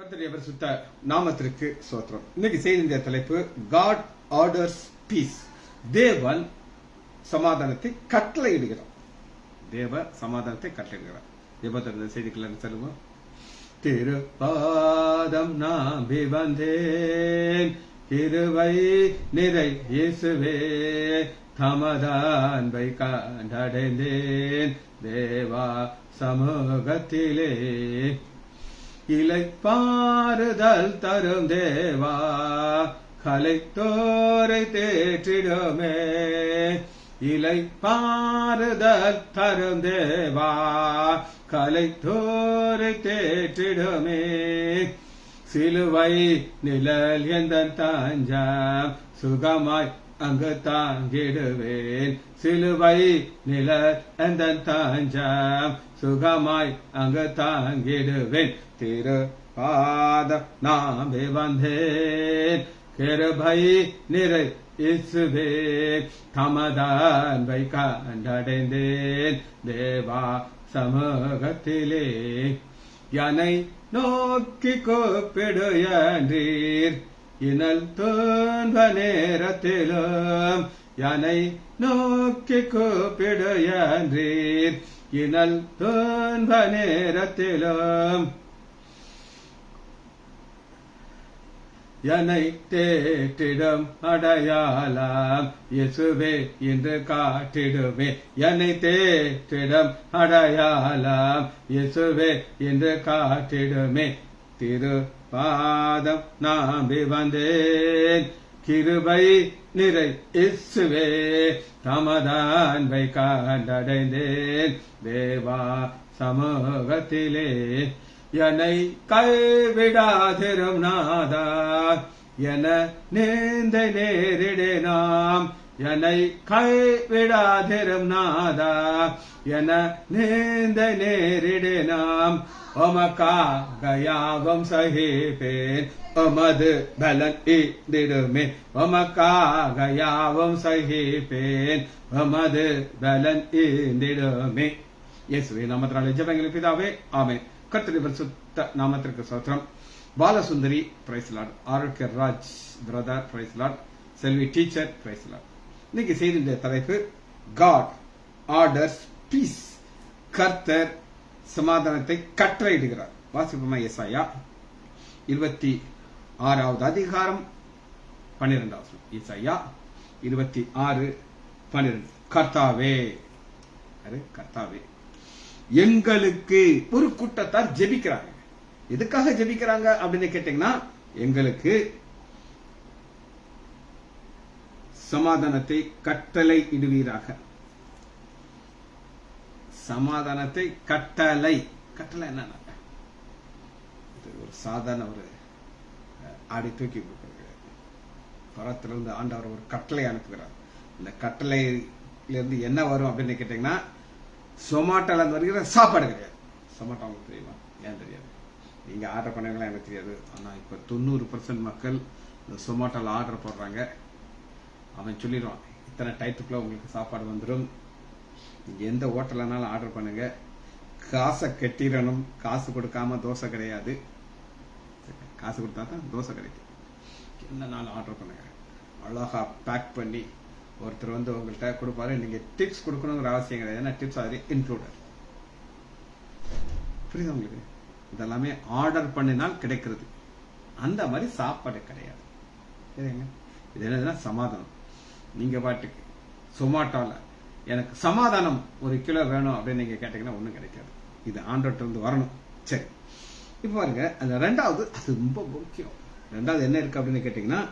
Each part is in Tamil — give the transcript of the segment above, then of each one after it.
கர்த்தருடைய பரிசுத்த நாமத்திற்கு ஸ்தோத்திரம். இன்னைக்கு செய்திய தலைப்பு God orders peace. தேவன் சமாதானத்தை கட்டளையிடுகிறார். தேவ சமாதானத்தை கட்டளையிடுகிறார். தேவத்தின் செய்திகள் சொல்லுவோம். திருப்பாதம் நம்பி வந்தேன், கிருபை நிறை இயேசுவே, தமதான்பை கண்டடைந்தேன் தேவா சமூகத்திலே. இலைப்பாறுதல் தரும் தேவா, கலைத்தோரை தேற்றிடுமே. இலைப்பாறுதல் தரும் தேவா, கலைத்தோரை தேற்றிடுமே. சிலுவை நிழல் எந்த தஞ்சம், சுகமாய் அங்கு தாங்கிடுவேன். சிலுவை நிழல் எந்த தஞ்சம், சுகமாய் அங்கு தாங்கிடுவேன். திரு பாதம் நம்பி வந்தேன், கிருபை நிறை இயேசுவே, தமதான்பை கண்டடைந்தேன் தேவா சமூகத்திலே. என்னை நோக்கி கூப்பிடு என்றீர் இனல் துன்ப நேரத்திலும். என்னை நோக்கி கூப்பிடு என்றீர் இனல் துன்ப நேரத்திலும். என்னை தேற்றிடும் அடையாளம் இயேசுவே என்று காட்டிடுவே. என்னை தேற்றிடும் அடையாளம் இயேசுவே என்று காட்டிடுமே. திரு பாதம் நம்பி வந்தேன், கிருபை நிறை இயேசுவே, தமதான்பை கண்டடைந்தேன் தேவா சமூகத்திலே. என்னை கைவிடாதிரும் நாதா, என நேர்ந்த நேரிடேனாம். என்னை கைவிடாதிரும் நாதா, என நேர்ந்த நேரிடேனாம். உமக்காக யாவும் சகிப்பேன், உமது பலன் ஈந்திடுமே. உமக்காக யாவும் சகிப்பேன், உமது பலன் ஈந்திடுமே. இயேசுவின் நாமத்தினாலே ஜெபங்கள் பிதாவே, ஆமென். கர்த்தருடைய பரிசுத்த நாமத்திற்கு ஸ்தோத்திரம். பாலசுந்தரி பிரைஸ் லார்ட், ஆரோக்கிய ராஜ் பிரதர் பிரைஸ் லார்ட், செல்வி டீச்சர் பிரைஸ் லார்ட். இன்னைக்கு செய்திய தலைப்பு God orders peace. கர்த்தர் சமாதானத்தை கட்டளையிடுகிறார். வாசிப்போமா? ஏசாயா 26வது அதிகாரம் 12வது வசனம். ஏசாயா 26:12. கர்த்தாவே, கர்த்தாவே, எங்களுக்கு ஒரு கூட்டத்தார் ஜெபிக்கிறாங்க. எதுக்காக ஜெபிக்கிறாங்க அப்படின்னு கேட்டீங்கன்னா, எங்களுக்கு சமாதானத்தை கட்டளை இடுவீராக. சமாதானத்தை கட்டளை. கட்டளை என்ன? ஒரு சாதாரண ஒரு ஆடி தூக்கி கொடுக்கிறது. பரத்திலிருந்து ஆண்டவர் ஒரு கட்டளை அனுப்புகிறார். இந்த கட்டளையிலிருந்து என்ன வரும் அப்படின்னு கேட்டீங்கன்னா, சொமாட்டோல இருந்து வருகிற சாப்பாடு கிடையாது. சொமாட்டோ உங்களுக்கு தெரியுமா? ஏன் தெரியாது? நீங்க ஆர்டர் பண்ணுவீங்களா எனக்கு தெரியாது. ஆனா இப்ப 90% மக்கள் இந்த சொமாட்டோல ஆர்டர் போடுறாங்க. அவன் சொல்லிடுவான், இத்தனை டயத்துக்குள்ள உங்களுக்கு சாப்பாடு வந்துடும், நீங்க எந்த ஹோட்டல்னாலும் ஆர்டர் பண்ணுங்க, காசை கட்டிடணும். காசு கொடுக்காம தோசை கிடையாது. காசு கொடுத்தா தான் தோசை கிடைக்கும். என்ன நாள் ஆர்டர் பண்ணுங்க. அழகா பேக் பண்ணி ஒருத்தர் உங்கள்கிட்ட கொடுப்பாரு. நீங்க டிப்ஸ் கொடுக்கணுங்கிற அவசியம் கிடையாது. ஏன்னா டிப்ஸ் அது இன்க்ளூடட். புரியுதா உங்களுக்கு? இதெல்லாமே ஆர்டர் பண்ணினால் கிடைக்கிறது. அந்த மாதிரி சாப்பாடு கிடையாது. சரிங்க? இது என்னதுன்னா சமாதானம். நீங்க பாட்டுக்கு சொமாட்டோல எனக்கு சமாதானம் 1 கிலோ வேணும் அப்படின்னு நீங்க கேட்டீங்கன்னா ஒண்ணும் கிடைக்காது. இது ஆண்டவர்ட்ட இருந்து வரணும். சரி, இப்ப பாருங்க, அந்த ரெண்டாவது, அது ரொம்ப முக்கியம். ரெண்டாவது என்ன இருக்கு அப்படின்னு கேட்டீங்கன்னா,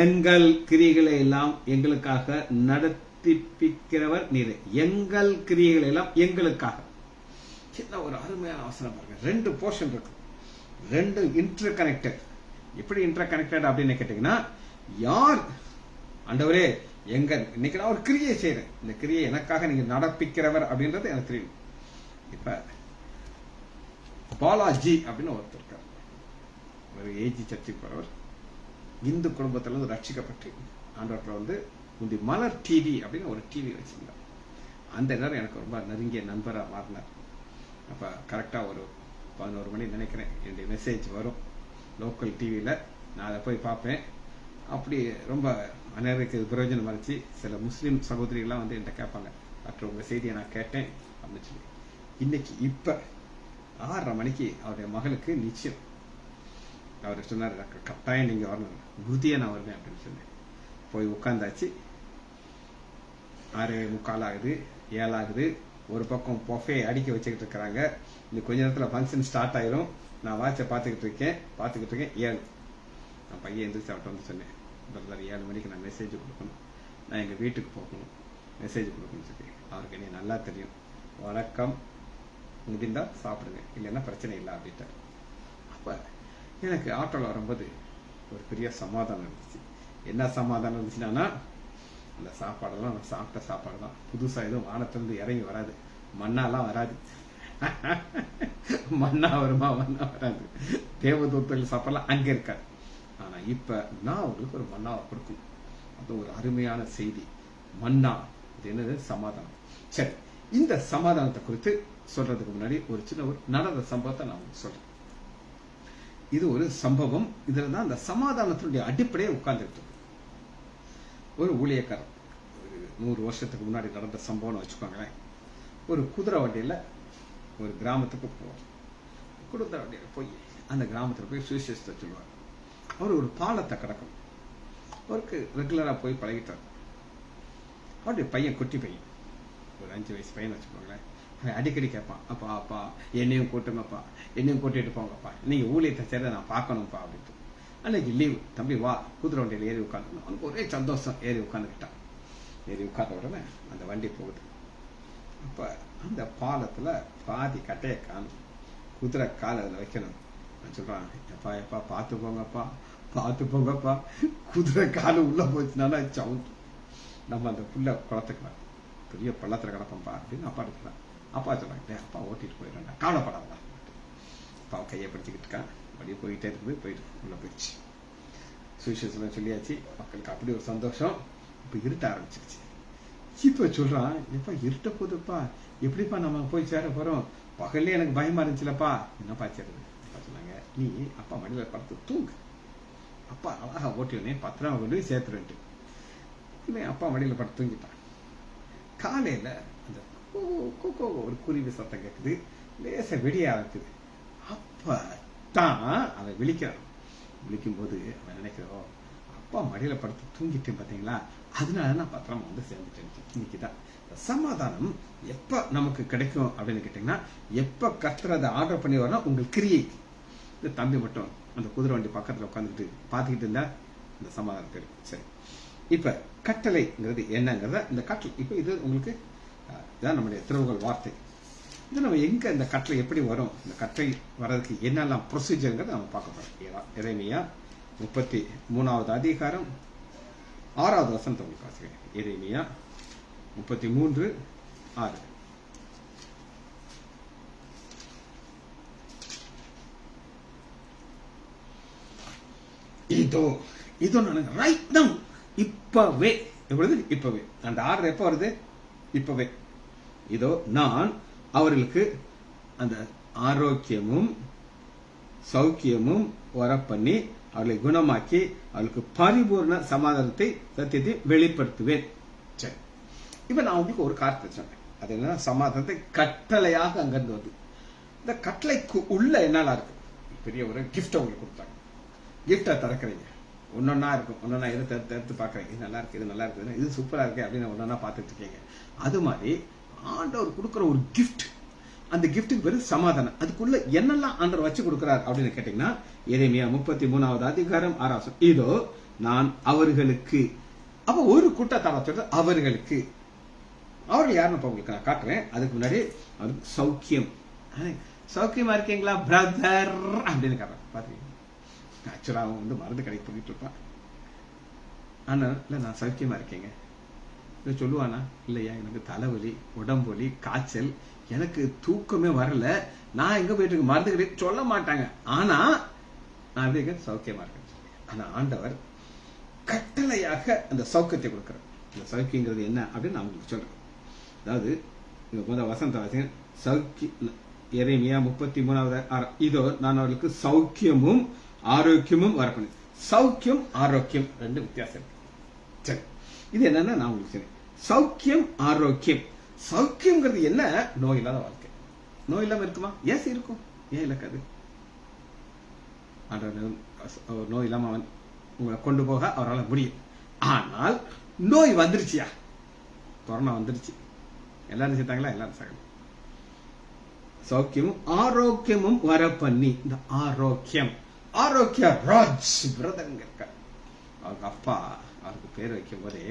எங்கள் கிரியைகளை எல்லாம் எங்களுக்காக நடத்திப்பிக்கிறவர் நீரே. எங்கள் கிரியைகளை எல்லாம் எங்களுக்காக. சின்ன ஒரு அருமையான அவசரம் பாருங்க. 2 போர்ஷன் இருக்கு, 2 இன்டர் கனெக்டட். எப்படி இன்டர் கனெக்டட் அப்படின்னு கேட்டீங்கன்னா, யார் ஆண்டவரே இன்னைக்கு நான் ஒரு கிரியை செய்யறேன், இந்த கிரியை எனக்காக நீங்க நடப்பிக்கிறவர் அப்படின்றது எனக்கு தெரியும். இப்ப பாலாஜி அப்படின்னு ஒருத்தர் இருக்கார். ஒரு ஏஜி சர்ச்சுக்கு போறவர். இந்து குடும்பத்திலிருந்து ரட்சிக்கப்பட்டு ஆண்டவர்ல முந்தி மலர் டிவி அப்படின்னு ஒரு டிவி வச்சிருந்தார். அந்த நேரம் எனக்கு ரொம்ப நெருங்கிய நண்பராக மாறினார். அப்ப கரெக்டா ஒரு 11 மணி நினைக்கிறேன் என்னுடைய மெசேஜ் வரும். லோக்கல் டிவியில் நான் அதை போய் பார்ப்பேன். அப்படி ரொம்ப அநேருக்கு பிரயோஜனம் இருந்துச்சு. சில முஸ்லீம் சகோதரிகள்லாம் வந்து என்கிட்ட கேட்பாங்க, டாக்டர் உங்கள் செய்தியை நான் கேட்டேன் அப்படின்னு சொல்லி. இன்னைக்கு இப்போ 6:30 மணிக்கு அவருடைய மகளுக்கு நிச்சயம். அவர் சொன்னார், டாக்டர் கட்டாயம் நீங்கள் வரணும், உறுதியாக நான் வருவேன் அப்படின்னு சொன்னேன். போய் உட்காந்தாச்சு. 6:45 ஆகுது, 7 ஆகுது. ஒரு பக்கம் பொஃபே அடிக்க வச்சுக்கிட்டு இருக்கிறாங்க. இன்னும் கொஞ்ச நேரத்தில் ஃபங்க்ஷன் ஸ்டார்ட் ஆயிரும். நான் வாட்சை பார்த்துக்கிட்டு இருக்கேன். 7. நான் பையன் எந்திரிச்சு அவர்கிட்ட வந்து சொன்னேன், பிரதர் 7 மணிக்கு நான் மெசேஜ் கொடுக்கணும், நான் எங்கள் வீட்டுக்கு போகணும், மெசேஜ் கொடுக்கணும்னு சொல்லி. அவருக்கு என்னை நல்லா தெரியும். வணக்கம், முடிந்தா சாப்பிடுங்க, இல்லைன்னா பிரச்சனை இல்லை அப்படின்ட்டார். அப்போ எனக்கு ஆட்டோவில் வரும்போது ஒரு பெரிய சமாதானம் இருந்துச்சு. என்ன சமாதானம் இருந்துச்சுன்னா, அந்த சாப்பாடெல்லாம் நான் சாப்பிட்ட சாப்பாடு தான். புதுசாக எதுவும் வானத்திலிருந்து இறங்கி வராது, மண்ணாலாம் வராது. மண்ணா வருமா? மண்ணா வராது. தேவதூத்தல் சாப்பாடுலாம் அங்கே இருக்காது. ஆனா இப்ப நான் உங்களுக்கு ஒரு மன்னாவை கொடுக்கணும். அது ஒரு அருமையான செய்தி. மன்னா இது என்னது? சமாதானம். சரி, இந்த சமாதானத்தை குறித்து சொல்றதுக்கு முன்னாடி ஒரு சின்ன ஒரு நடந்த சம்பவத்தை நான் சொல்றேன். இது ஒரு சம்பவம். இதுல தான் அந்த சமாதானத்தினுடைய அடிப்படையை உட்கார்ந்துட்டு ஒரு ஊழியக்காரர், ஒரு 100 வருஷத்துக்கு முன்னாடி நடந்த சம்பவம்னு வச்சுக்கோங்களேன். ஒரு குதிரை வண்டியில ஒரு கிராமத்துக்கு போவார். குதிரை வண்டியில போய் அந்த கிராமத்துல போய் சுவிசேஷத்தை சொல்லுவார். அவர் ஒரு பாலத்தை கடக்கணும். அவருக்கு ரெகுலரா போய் பழகிட்டார். அவருடைய பையன், குட்டி பையன், ஒரு 5 வயசு பையன் வச்சுக்கோங்களேன். அவன் அடிக்கடி கேட்பான், அப்பா அப்பா என்னையும் கூட்டுங்கப்பா, என்னையும் கூட்டிட்டு போங்கப்பா, நீங்க ஊழியத்தை செய்யறத நான் பார்க்கணும்ப்பா அப்படின்ட்டு. அன்னைக்கு லீவு, தம்பி வா குதிரை வண்டியில் ஏறி உட்காந்து. அவனுக்கு ஒரே சந்தோஷம். ஏறி உட்காந்துக்கிட்டான். ஏறி உட்கார்ந்த உடனே அந்த வண்டி போகுது. அப்ப அந்த பாலத்துல பாதி கட்டையை காணும். குதிரை கால் அதில் வைக்கணும். சொல்றான், எப்பா எப்பா பார்த்து போங்கப்பா, பார்த்து போங்கப்பா, குதிரை காலு உள்ள போச்சுன்னா சவுண்ட், நம்ம அந்த புள்ள குளத்துக்கலாம், பெரிய பள்ளத்துல கிடப்போம்ப்பா அப்படின்னு அப்பா இருக்கிறான். அப்பா சொல்றாங்க, அப்பா ஓட்டிட்டு போயிடுறா, கவலைப்படாதா. அப்பா கையை பிடிச்சிக்கிட்டு இருக்கான். அப்படியே போயிட்டே இருக்குது. போயிட்டு உள்ள போயிடுச்சு. சுவிசேஷம் சொல்லியாச்சு. மக்களுக்கு அப்படி ஒரு சந்தோஷம். இப்ப இருட்ட ஆரம்பிச்சிருச்சு. இப்ப சொல்றான், எப்பா இருட்ட போதுப்பா, எப்படிப்பா நம்ம போய் சேர போறோம்? பகல்ல எனக்கு பயமா இருந்துச்சுலப்பா. என்னப்பா சேருது? சொன்னாங்க, நீ அப்பா மடியில படுத்து தூங்கு, அப்பா அழகா ஓட்டினே பத்திரம் கொண்டு போய் சேர்த்துருன்ட்டு. இவன் அப்பா மடியில படுத்து தூங்கிட்டான். காலையில அந்த ஒரு குருவி சத்தம் கேட்குது. லேச வெடிய ஆரம்பிக்குது. அப்பதான் அவன் விழிக்கிறான். விழிக்கும் போது அவன் நினைக்கிறோம், அப்பா மடியில படுத்து தூங்கிட்டேன் பாத்தீங்களா, அதனால நான் பத்திரமா வந்து சேர்ந்துட்டேன். இன்னைக்குதான் சமாதானம் எப்ப நமக்கு கிடைக்கும் அப்படின்னு கேட்டீங்கன்னா, எப்ப கர்த்தர் ஆர்டர் பண்ணி வரணும் உங்கள் கிரியை. இந்த தம்பி மட்டும் அந்த குதிரை வண்டி பக்கத்துல உட்காந்துக்கிட்டு பாத்துக்கிட்டு இருந்தா இந்த சமாதானம் கிடைக்கும். சரி, இப்ப கட்டளைங்கிறது என்னங்கிறத, இந்த கட்டளை இப்ப இது உங்களுக்கு இதான் நம்முடைய திறவுகள் வார்த்தை. இது நம்ம எங்க இந்த கட்டளை எப்படி வரும், இந்த கட்டளை வர்றதுக்கு என்னெல்லாம் ப்ரொசீஜர்ங்கிறத நம்ம பார்க்க போறோம். எரேமியா 33வது அதிகாரம் 6வது வசனத்தை உங்களுக்கு வாசிக்கிறேன். எரேமியா 33:6. இதோ நான் ரைட் நவ், இப்பவே. எப்பொழுது? இப்பவே. அந்த ஆர்டர் எப்ப வருது? இப்பவே. இதோ நான் அவர்களுக்கு அந்த ஆரோக்கியமும் சௌக்கியமும் வரப்பண்ணி அவர்களை குணமாக்கி அவர்களுக்கு பரிபூர்ண சமாதானத்தை சத்தியத்தை வெளிப்படுத்துவேன். சரி, இப்ப நான் உங்களுக்கு ஒரு காரணத்தை சொன்னேன். அது என்னன்னா, சமாதானத்தை கட்டளையாக அங்கிருந்து வருது. இந்த கட்டளைக்கு உள்ள என்னெல்லாம் இருக்கு? பெரிய ஒரு கிஃப்ட் உங்களுக்கு கொடுத்தாங்க. கிஃப்டை திறக்கிறீங்க, ஒன்னொன்னா இருக்கும். ஒன்னொன்னா எடுத்து பாக்குறீங்க, இது நல்லா இருக்கு, இது நல்லா இருக்கு, இது சூப்பரா இருக்கு அப்படின்னு ஒன்னொன்னா பார்த்துட்டு இருக்கீங்க. அது மாதிரி ஆண்டவர் கொடுக்குற ஒரு கிஃப்ட், அந்த கிஃப்ட்டுக்கு பேரு சமாதானம். அதுக்குள்ள என்னெல்லாம் ஆண்டவர் வச்சு கொடுக்கிறார் அப்படின்னு கேட்டீங்கன்னா, எரேமியா 33வது அதிகாரம் 6வது வசனம். இதோ நான் அவர்களுக்கு, அப்ப ஒரு கூட்டத்தார சொல்றது அவர்களுக்கு. அவர்கள் யாருன்னு உங்களுக்கு நான் காட்டுறேன். அதுக்கு முன்னாடி அவருக்கு சௌக்கியம். சௌக்கியமா இருக்கீங்களா பிரதர் அப்படின்னு காட்டுறேன். பாத்தீங்க, ஆக்சுவலா அவன் வந்து மருந்து கடைக்கு போயிட்டு இருப்பான். ஆனா இல்ல நான் சௌக்கியமா இருக்கேங்க சொல்லுவானா, இல்லையா எனக்கு தலைவலி, உடம்பு வலி, காய்ச்சல், எனக்கு தூக்கமே வரல, நான் எங்க போயிட்டு இருக்க, மருந்து கிடையாது சொல்ல மாட்டாங்க. ஆனா நான் எப்படி சௌக்கியமா இருக்கேன். ஆனா ஆண்டவர் கட்டளையாக அந்த சௌக்கியத்தை கொடுக்கிறார். அந்த சௌக்கியங்கிறது என்ன அப்படின்னு நான் உங்களுக்கு சொல்றேன். அதாவது முதல் வசந்த வாசிங்க. சௌக்கிய எரேமியா 33வது. இதோ நான் அவர்களுக்கு சௌக்கியமும் ஆரோக்கியமும் வரப்பண்ணி. சௌக்கியம் ஆரோக்கியம் ரெண்டு வித்தியாசம் இருக்கு. சரி, இது என்னன்னா நான் உங்களுக்கு சரி, சௌக்கியம் ஆரோக்கியம். சௌக்கியம்ங்கிறது என்ன? நோய் இல்லாத வாழ்க்கை. நோய் இல்லாம இருக்குமா? ஏன் இருக்கும், ஏன் இருக்காது? நோய் இல்லாம அவன் உங்களை கொண்டு போக அவரால் முடியும். ஆனால் நோய் வந்துருச்சியா, கொரோனா வந்துருச்சு, எல்லாரும் சேர்த்தாங்களா? எல்லாரும் சாகல. சௌக்கியமும் ஆரோக்கியமும் வர பண்ணி. இந்த ஆரோக்கியம், ஆரோக்கிய ராஜ் பிரதங்க இருக்க, அவங்க அப்பா அவருக்கு பேர் வைக்கும் போதே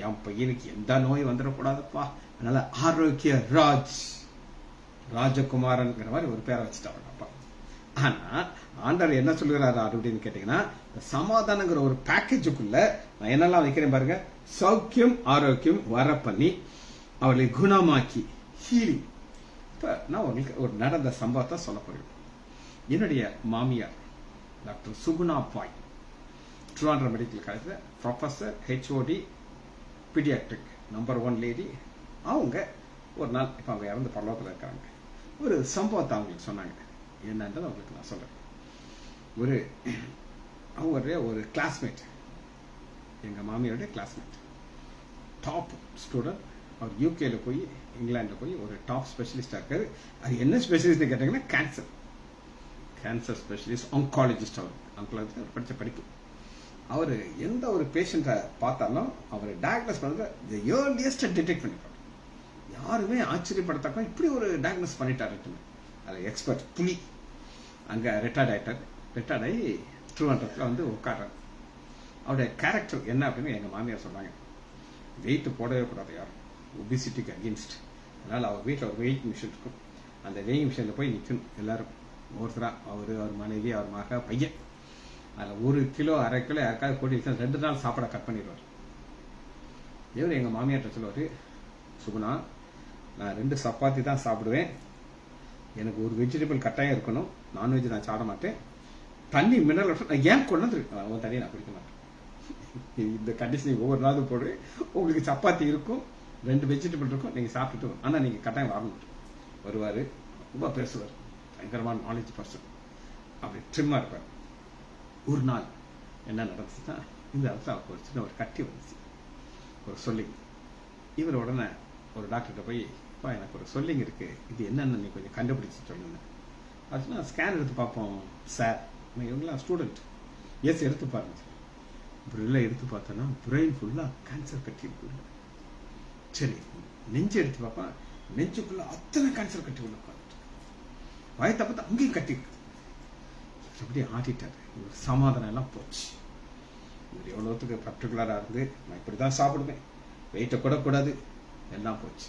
என் பையனுக்கு எந்த நோய் வந்துடக்கூடாதுப்பா, அதனால ஆரோக்கிய ராஜ் ராஜகுமாரன் மாதிரி ஒரு பேரை வச்சுட்டாங்க அப்பா. ஆனா ஆண்டவர் என்ன சொல்லுகிறாரு அப்படின்னு கேட்டீங்கன்னா, சமாதானங்கிற ஒரு பேக்கேஜுக்குள்ள நான் என்னெல்லாம் வைக்கிறேன் பாருங்க. சௌக்கியம் ஆரோக்கியம் வர பண்ணி அவர்களை குணமாக்கி ஹீலிங். இப்ப நான் உங்களுக்கு ஒரு நடந்த சம்பவத்தை சொல்ல போறேன். என்னுடைய மாமியார் டாக்டர் சுகுணா பாய், திருவாரூர் மெடிக்கல் காலேஜ்ல professor, HOD, paediatric number 1 lady. அவங்க ஒரு நாள் இப்ப அவங்க இறந்து பரலோகத்தில் இருக்காங்க. ஒரு சம்பவத்தை அவங்களுக்கு சொன்னாங்க. என்னன்றது அவங்களுக்கு நான் சொல்றேன். அவங்களுடைய ஒரு கிளாஸ்மேட், எங்க மாமியாருடைய கிளாஸ்மேட், டாப் ஸ்டூடெண்ட். அவர் யூகேல போய் இங்கிலாந்துல போய் ஒரு டாப் ஸ்பெஷலிஸ்டா இருக்காரு. அது என்ன ஸ்பெஷலிஸ்ட் கேட்டீங்கன்னா கேன்சர் ஸ்பெஷலிஸ்ட், ஆங்காலஜிஸ்ட். அவர் படிச்ச படிப்பு. அவர் எந்த ஒரு பேஷண்ட்டை பார்த்தாலும் அவர் டயக்னோஸ் பண்றது ஏர்லியஸ்ட் டிடெக்ட் பண்ணிப்பாரு. யாருமே ஆச்சரியப்படத்தக்க இப்படி ஒரு டயக்னோஸ் பண்ணிட்டாரு. அது எக்ஸ்பர்ட் புலி. அங்க ரிட்டையர்ட் ஆகி திருவனந்தபுரத்தில் வந்து உட்கார்றாரு. அவருடைய கேரக்டர் என்ன அப்படின்னு எங்க மாமியார் சொன்னாங்க. வெயிட் போடவே கூடாது யாரும், ஒபிசிட்டிக்கு அகேன்ஸ்ட். அதனால அவர் வீட்டில் ஒரு வெயிட் மிஷின் இருக்கும். அந்த வெயிங் மிஷினில் போய் நிற்கணும் எல்லாரும் ஒருத்தரா. அவர் மனைவி, அவர் மக, பையன். அதில் 1 கிலோ 1/2 கிலோ யாருக்காவது போட்டி 2 நாள் சாப்பாடை கட் பண்ணிடுவார். இவர் எங்கள் மாமியார்ட்ட சொல்லுவார், சுகுணா நான் 2 சப்பாத்தி தான் சாப்பிடுவேன், எனக்கு ஒரு வெஜிடபிள் கட்டாயம் இருக்கணும், நான்வெஜ் நான் சாப்பிட மாட்டேன், தண்ணி மினரல் வாட்டர் நான் ஏன் கொண்டு வந்து தண்ணியை நான் குடிக்க மாட்டேன். இந்த கண்டிஷன் ஒவ்வொரு நாளும் போடுவேன். உங்களுக்கு சப்பாத்தி இருக்கும், 2 வெஜிடபிள் இருக்கும், நீங்க சாப்பிட்டுட்டு, ஆனா நீங்க கட்டாயம் வரணும். வருவாரு, ரொம்ப பேசுவார், பயங்கரமான நாலேஜ் பர்சன், அப்படி ட்ரிம்மா இருப்பார். ஒரு நாள் என்ன நடந்துச்சுன்னா, இந்த இடத்துல அவருக்கு ஒரு சின்ன ஒரு கட்டி வந்துச்சு, ஒரு சொல்லிங். இவர் உடனே ஒரு டாக்டர்கிட்ட போய், எனக்கு ஒரு சொல்லிங் இருக்கு, இது என்னன்னு நீ கொஞ்சம் கண்டுபிடிச்சு சொல்லுங்க. அதுனா ஸ்கேன் எடுத்து பார்ப்போம் சார். இவங்களாம் ஸ்டூடெண்ட், எஸ் எடுத்து பாருங்க. பிரெயில எடுத்து பார்த்தோன்னா பிரெயின் ஃபுல்லா கேன்சர் கட்டி இருக்கு. சரி, நெஞ்சு எடுத்து பார்ப்பேன், நெஞ்சுக்குள்ள அத்தனை கேன்சர் கட்டி உள்ள உட்காந்துட்டு, வயத்தை பார்த்தா அங்கேயும் கட்டி இருக்கு. அப்படியே ஆட்டிட்டாரு. இவர் சமாதானம் எல்லாம் போச்சு. இவர் எவ்வளவுக்கு பர்டிகுலரா இருந்து நான் இப்படிதான் சாப்பிடுவேன், வெயிட்ட கூட கூடாது, எல்லாம் போச்சு.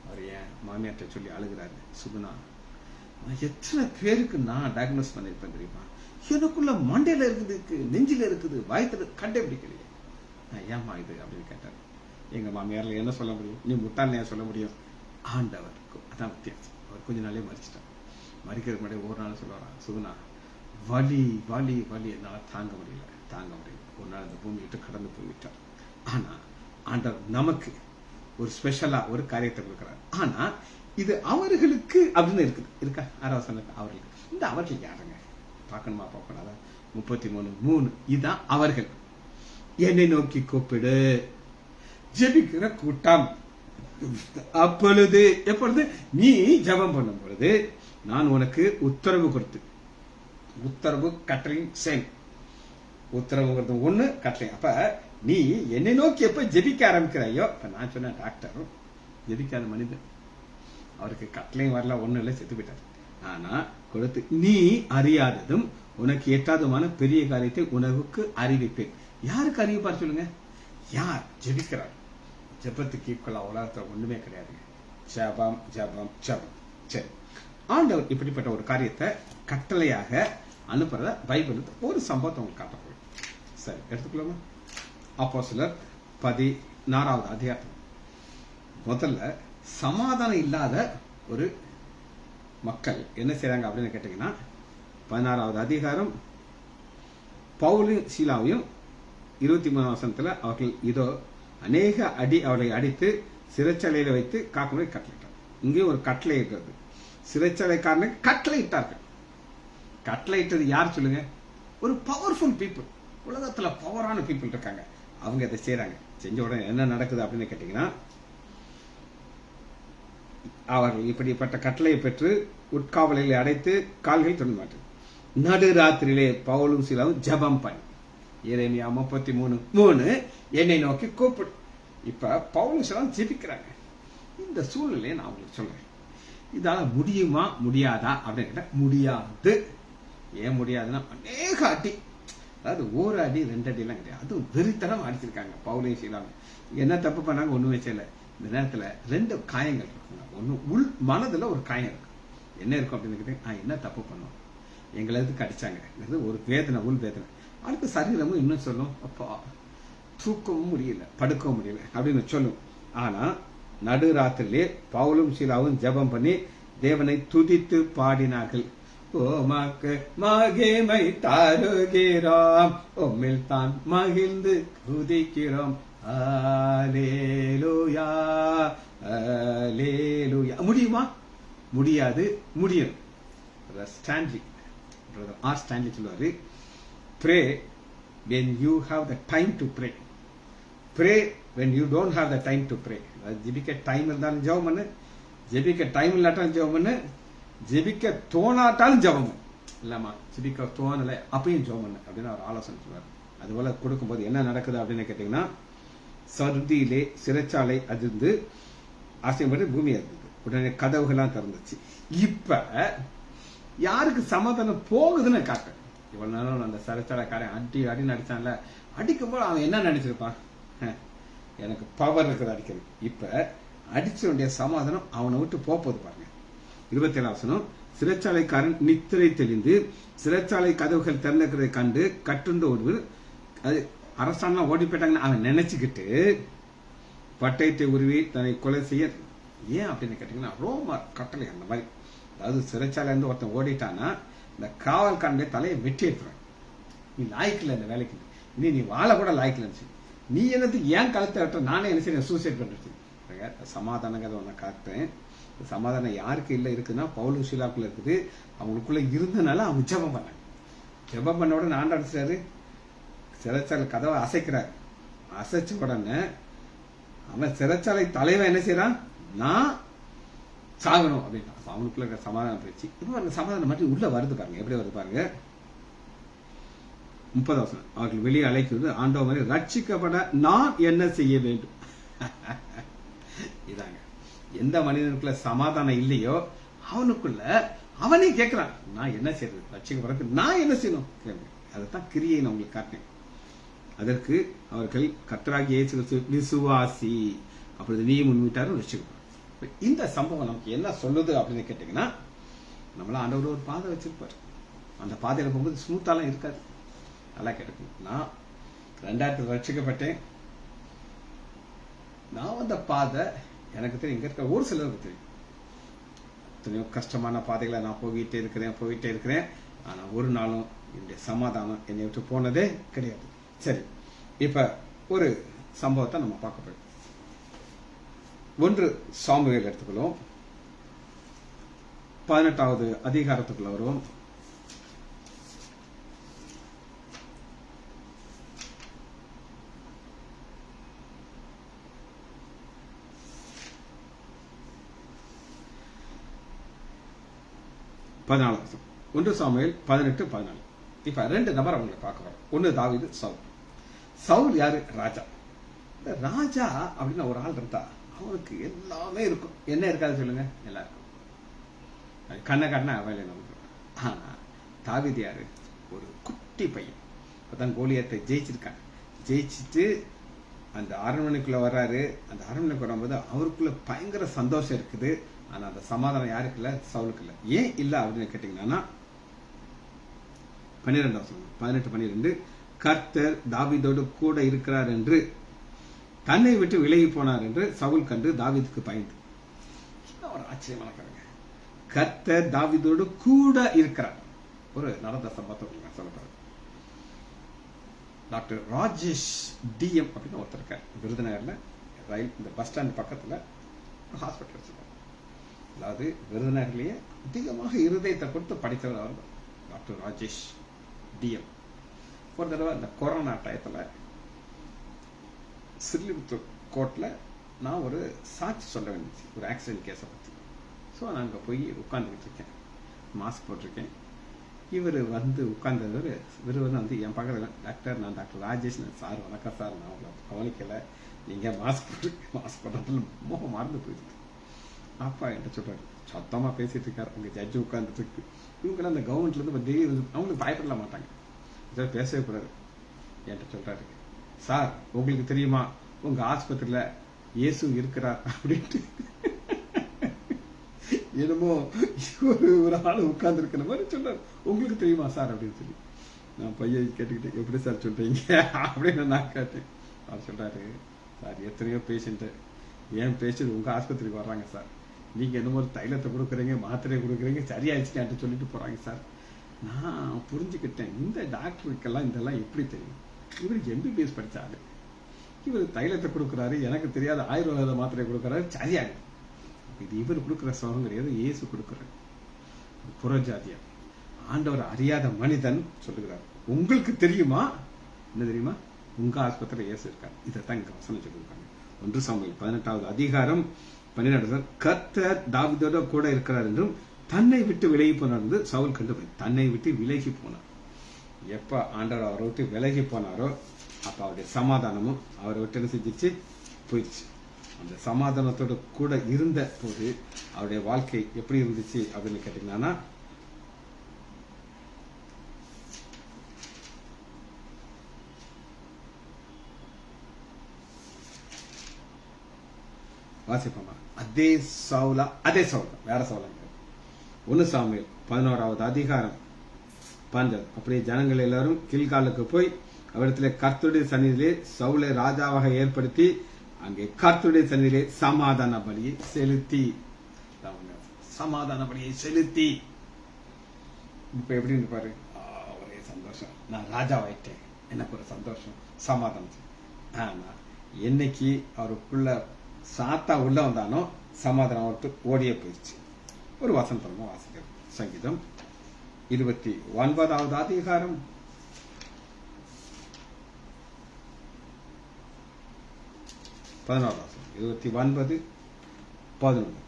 அவர் என் மாமியார்ட்ட சொல்லி அழுகிறாரு, சுகுணா நான் எத்தனை பேருக்கு நான் டயக்னோஸ் பண்ணிருப்பேன் தெரியுமா, எனக்குள்ள மண்டையில இருக்குது, நெஞ்சில இருக்குது, வயத்துல கண்டுபிடிக்கலையே, நான் ஏமா இது அப்படின்னு கேட்டார். எங்க மாமியார்ல என்ன சொல்ல முடியும், நீ முட்டாள் ஏன் சொல்ல முடியும், ஆண்டவருக்கு அதான் வித்தியாசம். அவர் கொஞ்ச நாளே மறிச்சிட்டார். மறிக்கிறதுக்கு முன்னாடி ஒரு நாள் சொல்லுவாரா, சுகுணா வலி வலி வலி என்னால தாங்க முடியல. ஒரு நாள் இந்த பூமி விட்டு கடந்து போய்விட்டார். ஆனா ஆண்டவர் நமக்கு ஒரு ஸ்பெஷலா ஒரு காரியத்தை கொடுக்கிறார். ஆனா இது அவர்களுக்கு அப்படின்னு இருக்கா ஆராசனுக்கு அவர்களுக்கு. இந்த அவர்கள் யாருங்க பார்க்கணுமா பார்க்கணும். 33:3 இதான் அவர்கள். என்னை நோக்கி கூப்பிடு, ஜெபிக்கிற கூட்டம். எப்பொழுது நீ ஜெபம் பண்ணும் பொழுது நான் உனக்கு உத்தரவு கொடுத்து, உத்தரவு கட்டளையும் சேம். உத்தரவுங்கிறது ஒண்ணு, கட்டளை. அப்ப நீ என்னை நோக்கி எப்ப ஜெபிக்க ஆரம்பிக்கிறாயோ, இப்ப நான் சொன்ன டாக்டரும் ஜெபிக்காத மனிதன், அவருக்கு கட்டளையும் வரல, ஒண்ணு இல்லை, செத்து போயிட்டார். ஆனா கொடுத்து, நீ அறியாததும் உனக்கு எட்டாததுமான பெரிய காரியத்தை உனக்கு அறிவிப்பேன். யாருக்கு அறிவிப்பார் சொல்லுங்க? யார் ஜெபிக்கிறார். ஜெபத்துக்கு ஈக்குவலா உலகத்துல ஒண்ணுமே கிடையாதுங்க. ஜபம் ஜபம் ஜபம். சரி, ஆண்டவர் இப்படிப்பட்ட ஒரு காரியத்தை கட்டளையாக அனுப்புறத பைபிள் ஒரு சம்பவத்தை உங்களுக்கு காட்ட போகுது. சரி, எடுத்துக்கலாமா? அப்போஸ்தலர் 16வது அதிகாரம். முதல்ல சமாதானம் இல்லாத ஒரு மக்கள் என்ன செய்றாங்க அப்படின்னு கேட்டீங்கன்னா, 16வது அதிகாரம் பவுலும் சீலாவையும் 23 வசனத்துல அவர்கள் இதோ அநேக அடி அவர்களை அடித்து சிறைச்சாலையில வைத்து காக்கும்படி கட்டளையிட்டார். இங்கே ஒரு கட்டளை இருக்கிறது. சிறைச்சாலைக்காரனுக்கு கட்டளை இட்டார்கள். கட்டளை இட்டது யார் சொல்லுங்க? ஒரு பவர்ஃபுல் பீப்புள், உலகத்துல பவரான பீப்புள் இருக்காங்க. அவங்க இதை செய்யறாங்க. செஞ்ச உடனே என்ன நடக்குது அப்படின்னு கேட்டீங்கன்னா, அவர்கள் இப்படிப்பட்ட கட்டளையை பெற்று உட்காவலில் அடைத்து கால்கள் தொட மாட்டேன். நடு ராத்திரியிலே பவுலும் சீலாவும் ஜெபம் பண்ணி, எரேமியா 33:3 என்னை நோக்கி கூப்பிடு. இப்ப பவுலும் சீலாவும் ஜெபிக்கிறாங்க. இந்த சூழ்நிலையை நான் உங்களுக்கு சொல்றேன். இதால முடியுமா முடியாதா அப்படின்னு கேட்டா முடியாது. ஏன் முடியாதுன்னா, அநேக அடி, அதாவது ஒரு அடி 2 அடி எல்லாம் கிடையாது, அதுவும் வெறித்தனம் அடிச்சிருக்காங்க பவுலையும் சீலாவும். என்ன தப்பு பண்ணாங்க? ஒண்ணுமே செய்யல. இந்த நேரத்துல 2 காயங்கள் இருக்குங்க. ஒண்ணு உள் மனதுல ஒரு காயம் இருக்கு. என்ன இருக்கும் அப்படின்னு கேட்டீங்க, என்ன தப்பு பண்ணோம், எங்களை எதுக்கு அடிச்சாங்க, ஒரு வேதனை, உள் வேதனை. அடுத்த சரீரமும் இன்னும் சொல்லும், அப்பா தூக்கவும் முடியல, படுக்கவும் முடியல அப்படின்னு சொல்லும். ஆனா நடுராத்திரிலே பவுலும் சீலாவும் ஜெபம் பண்ணி தேவனை துதித்து பாடினார்கள். உமக்கு மகிமை தருகிறோம், உம்மில் தான் மகிழ்ந்து துதிக்கிறோம், அல்லேலூயா அல்லேலூயா. முடியுமா? முடியாது. முடியும். ஸ்டான்லி, பிரதர் ஆர் ஸ்டான்லி சொல்லுவாரு, pray when you have the time to pray, pray when you don't have the time to pray. ஜெபிக்க டைம் இருந்தாலும் ஜெபம் பண்ணு, ஜெபிக்க டைம் இல்லாட்டாலும் ஜெபம் பண்ணு, ஜெபிக்க தோணாட்டாலும் ஜெபம் பண்ணு. இல்லம்மா ஜெபிக்க தோணலை அப்பயும் ஜெபம் பண்ணு அப்படின்னு அவர் ஆலோசனை சொல்வார். அதுபோல கொடுக்கும்போது என்ன நடக்குது அப்படின்னு கேட்டீங்கன்னா, சர்தியிலே சிறைச்சாலை அதிர்ந்து ஆசைப்பட்டு பூமி இருந்தது. உடனே கதவுகள்லாம் திறந்துச்சு. இப்ப யாருக்கு சமாதானம் போகுதுன்னு காட்டுறேன். இவ்வளவு நேரம் அந்த சிறைச்சாலைக்காரன் அடி நடிச்சான்ல, அடிக்கும் போது அவன் என்ன நினைச்சிருப்பான், எனக்கு பவர் இருக்குது அடிக்கிறது. இப்ப அடிச்ச வேண்டிய சமாதானம் அவனை விட்டு போகுது பாருங்க. 27 சிறைச்சாலைக்காரன் நித்திரை தெளிந்து சிறைச்சாலை கதவுகள் திறந்திருக்கிறதை கண்டு கட்டுண்டு ஒருவர், அது அரசாங்கம் ஓடி போயிட்டாங்கன்னு அவன் நினைச்சுக்கிட்டு பட்டயத்தை உருவி தன்னை கொலை செய்ய. ஏன் அப்படின்னு கேட்டீங்கன்னா, ரோமர் கட்டளை அந்த மாதிரி. அதாவது சிறைச்சாலை இருந்து ஒருத்தன் ஓடிட்டானா இந்த காவல்காரனுடைய தலையை வெட்டி எடுத்துருவேன். நீ லாய்க்கில்லை இந்த வேலைக்கு, நீ வாழ கூட லாய்க்கில் இருந்துச்சு, நீ என்னத்துக்கு ஏன் கழுத்தை வெட்ட, நானே என்ன செய்ய சூசைட் பண்றது. சமாதானங்கிறத ஒன்ன காட்டுறேன். சமாதானம் யாருக்கு இல்லை இருக்குன்னா, பவுலும் சீலாவுக்குள்ள இருக்குது. அவங்களுக்குள்ள இருந்தனால அவங்க ஜெபம் பண்ணாங்க. ஜெபம் பண்ண உடனே ஆண்டு அடிச்சாரு, சிறைச்சாலை கதவை அசைக்கிறார். அசைச்ச உடனே அவன் சிறைச்சாலை தலைவன் என்ன செய்யறான், நான் சாகணும் அப்படின்னா அவனுக்குள்ள இருக்க சமாதானம் போயிடுச்சு. இப்போ அந்த சமாதானம் மட்டும் உள்ள வருது பாருங்க, எப்படி வருது பாருங்க. 30 அவர்கள் வெளியே அழைக்கிறது, ஆண்டவர் ரட்சிக்கப்பட நான் என்ன செய்ய வேண்டும். இதாங்க, எந்த மனிதனுக்குள்ள சமாதானம் இல்லையோ அவனுக்குள்ள அவனே கேட்கிறான், நான் என்ன செய்யறது, ரட்சிக்கப்படுறதுக்கு நான் என்ன செய்யணும். அதைத்தான் கிரியை நான் உங்களுக்கு காட்டினேன். அதற்கு அவர்கள் கர்த்தராகிய இயேசு கிறிஸ்து விசுவாசி, அப்படி நீ முன்விட்டாரும் ரட்சிக்கப்படும். இந்த சம்பவம் நமக்கு என்ன சொல்லுது அப்படின்னு கேட்டீங்கன்னா, நம்மள ஆண்டவர் ஒரு பாதை வச்சிருப்பாரு. அந்த பாதையில போகும்போது ஸ்மூத்தாலாம் இருக்காது, நல்லா கிடைக்கும். நான் 2000 ரட்சிக்கப்பட்டேன். நான் வந்த பாதை எனக்கு தெரியும், இங்க இருக்க ஒரு சிலருக்கு தெரியும். எத்தனையோ கஷ்டமான பாதைகளை நான் போயிட்டே இருக்கிறேன். ஆனா ஒரு நாளும் என்னுடைய சமாதானம் என்னை விட்டு போனதே கிடையாது. சரி, இப்ப ஒரு சம்பவத்தை நம்ம பார்க்க போறோம். 1 சாமுவேல் எடுத்துக்கொள்வோம். 18வது அதிகாரத்துக்குள்ள வருவோம். பதினாலு 1 சாமுவேல் 18-14. இப்ப 2 நபர் அவங்களை பார்க்க வரோம். 1 தாவீது, சவுல். சவுல் யாரு? ராஜா. இந்த ராஜா அப்படின்னு ஒரு ஆள் இருந்தா அவனுக்கு எல்லாமே இருக்கும். என்ன இருக்காது சொல்லுங்க? எல்லாம் இருக்கும். கண்ணை காட்டினா வேலை நமக்கு. ஆனா தாவீது யாரு? ஒரு குட்டி பையன். அப்பதான் கோலியாத்தை ஜெயிச்சிருக்காங்க. ஜெயிச்சுட்டு அந்த அரண்மனைக்குள்ள வர்றாரு. அந்த அரண்மனைக்கு வரும்போது அவருக்குள்ள பயங்கர சந்தோஷம் இருக்குது. ஆனா அந்த சமாதானம் யாருக்கு இல்ல? சவுலுக்கு இல்ல. ஏன் இல்ல அப்படின்னு கேட்டீங்கன்னா, 18-12 கர்த்தர் தாவீதோடு கூட இருக்கிறார் என்று தன்னை விட்டு விலகி போனார் என்று சவுல் கண்டு தாவீதுக்கு பயந்து. ஒரு ஆச்சரியமான கருங்க. கர்த்தர் தாவீதோடு கூட இருக்கிறார். ஒரு நடந்த சம்பவத்தை சொல்லப்படுறது. டாக்டர் ராஜேஷ் DM அப்படின்னு ஒருத்தர் இருக்கார் விருதுநகர்ல. ரயில் இந்த பஸ் ஸ்டாண்ட் பக்கத்துல ஹாஸ்பிட்டல் வச்சிருக்காரு. அதாவது விருதுநகர்லயே அதிகமாக இருதயத்தை கொடுத்து படித்தவர் அவர் டாக்டர் ராஜேஷ் DM. ஒரு தடவை இந்த கொரோனா டயத்துல ஸ்ரீலிபுத்தூர் கோர்ட்ல நான் ஒரு சாட்சி சொல்ல வேண்டியது, ஒரு ஆக்சிடென்ட் கேஸை பத்தி. ஸோ நான் அங்கே போய் உட்காந்துக்கிட்டு இருக்கேன், மாஸ்க் போட்டிருக்கேன். இவர் வந்து உட்கார்ந்தவர், இவர் வந்து என் பக்கத்தில், டாக்டர் நான் டாக்டர் ராஜேஷ், சார் வணக்கம் சார், நான் உங்களை கவனிக்கலை, நீங்கள் மாஸ்க் போடுறதுல மோகம் மறந்து போயிருக்கு. அப்பா என்ன சொல்றாரு, சத்தமா பேசிட்டு இருக்காரு, உங்க ஜட்ஜு உட்கார்ந்துட்டு இருக்கு. இவங்கெல்லாம் அந்த கவர்மெண்ட்ல இருந்து டெய்லி அவங்களுக்கு பயப்பட மாட்டாங்க, பேசவே கூடாது. என்கிட்ட சொல்றாரு, சார் உங்களுக்கு தெரியுமா உங்க ஆஸ்பத்திரியில இயேசு இருக்கிறார் அப்படின்ட்டு. என்னமோ ஒரு ஆள் உட்கார்ந்து இருக்கிற மாதிரி சொல்றாரு, உங்களுக்கு தெரியுமா சார் அப்படின்னு சொல்லி. நான் பையன் கேட்டுக்கிட்டு, எப்படி சார் சொல்றீங்க அப்படின்னு நான் கேட்டேன். அவர் சொல்றாரு, சார் எத்தனையோ பேஷண்ட் ஏன் பேஷண்ட் உங்க ஆஸ்பத்திரிக்கு வர்றாங்க சார், நீங்க என்னமோ தைலத்தை கொடுக்குறீங்க, மாத்திரையை கொடுக்குறீங்க, சரியாயிடுச்சுன்னு சொல்லிட்டு போறாங்க சார். நான் புரிஞ்சுக்கிட்டேன், இந்த டாக்டருக்கெல்லாம் இதெல்லாம் எப்படி தெரியும், இவருக்கு எம்பிபிஎஸ் படிச்சாரு, இவர் தைலத்தை கொடுக்குறாரு, எனக்கு தெரியாத ஆயுர்வேத மாத்திரை கொடுக்குறாரு, சரியாகுது. இது இவர் கொடுக்குற சுகம் கிடையாது, இயேசு கொடுக்குறாரு. புறஜாதியா ஆண்டவர் அறியாத மனிதன் சொல்லுகிறார், உங்களுக்கு தெரியுமா, என்ன தெரியுமா, உங்க ஆஸ்பத்திரியில் இயேசு இருக்காரு. இதைத்தான் இங்க வசனம் சொல்லியிருக்காங்க. 1 சாமுவேல் 18வது அதிகாரம் 12. கர்த்தர் தாவீதோட கூட இருக்கிறார் என்றும் தன்னை விட்டு விலகி போனார் என்று சவுல் கண்டு போய், தன்னை விட்டு விலகி போனார். எப்ப ஆண்டவர் அவரை விட்டு விலகி போனாரோ அப்ப அவருடைய சமாதானமும் அவரை விட்டு என்ன செஞ்சிச்சு, போயிடுச்சு. அந்த சமாதானத்தோட கூட இருந்த போது அவருடைய வாழ்க்கை எப்படி இருந்துச்சு அப்படின்னு கேட்டீங்கன்னா, வாசிப்போமா, அதே சவுலா வேற சவுலா. 1 சாமுவேல் 11வது அதிகாரம் 12. அப்படியே ஜனங்கள் எல்லாரும் கில்காலுக்கு போய் அவரிடத்திலே கர்த்தருடைய சந்நிதியிலே சவுலை ராஜாவாக ஏற்படுத்தி அங்கே கர்த்தருடைய சந்நிதியிலே சமாதான பலியை செலுத்தி இப்ப எப்படி இருப்பாரு, ஒரே சந்தோஷம், நான் ராஜாவாயிட்டேன், எனக்கு ஒரு சந்தோஷம், சமாதானம். ஆனா என்னைக்கு அவருக்குள்ள சாத்தா உள்ள வந்தானோ சமாதானம் அவருக்கு ஓடியே போயிடுச்சு. ஒரு வசனம் வாசிக்கிறது, சங்கீதம் 29வது அதிகாரம் 11. 29, 11.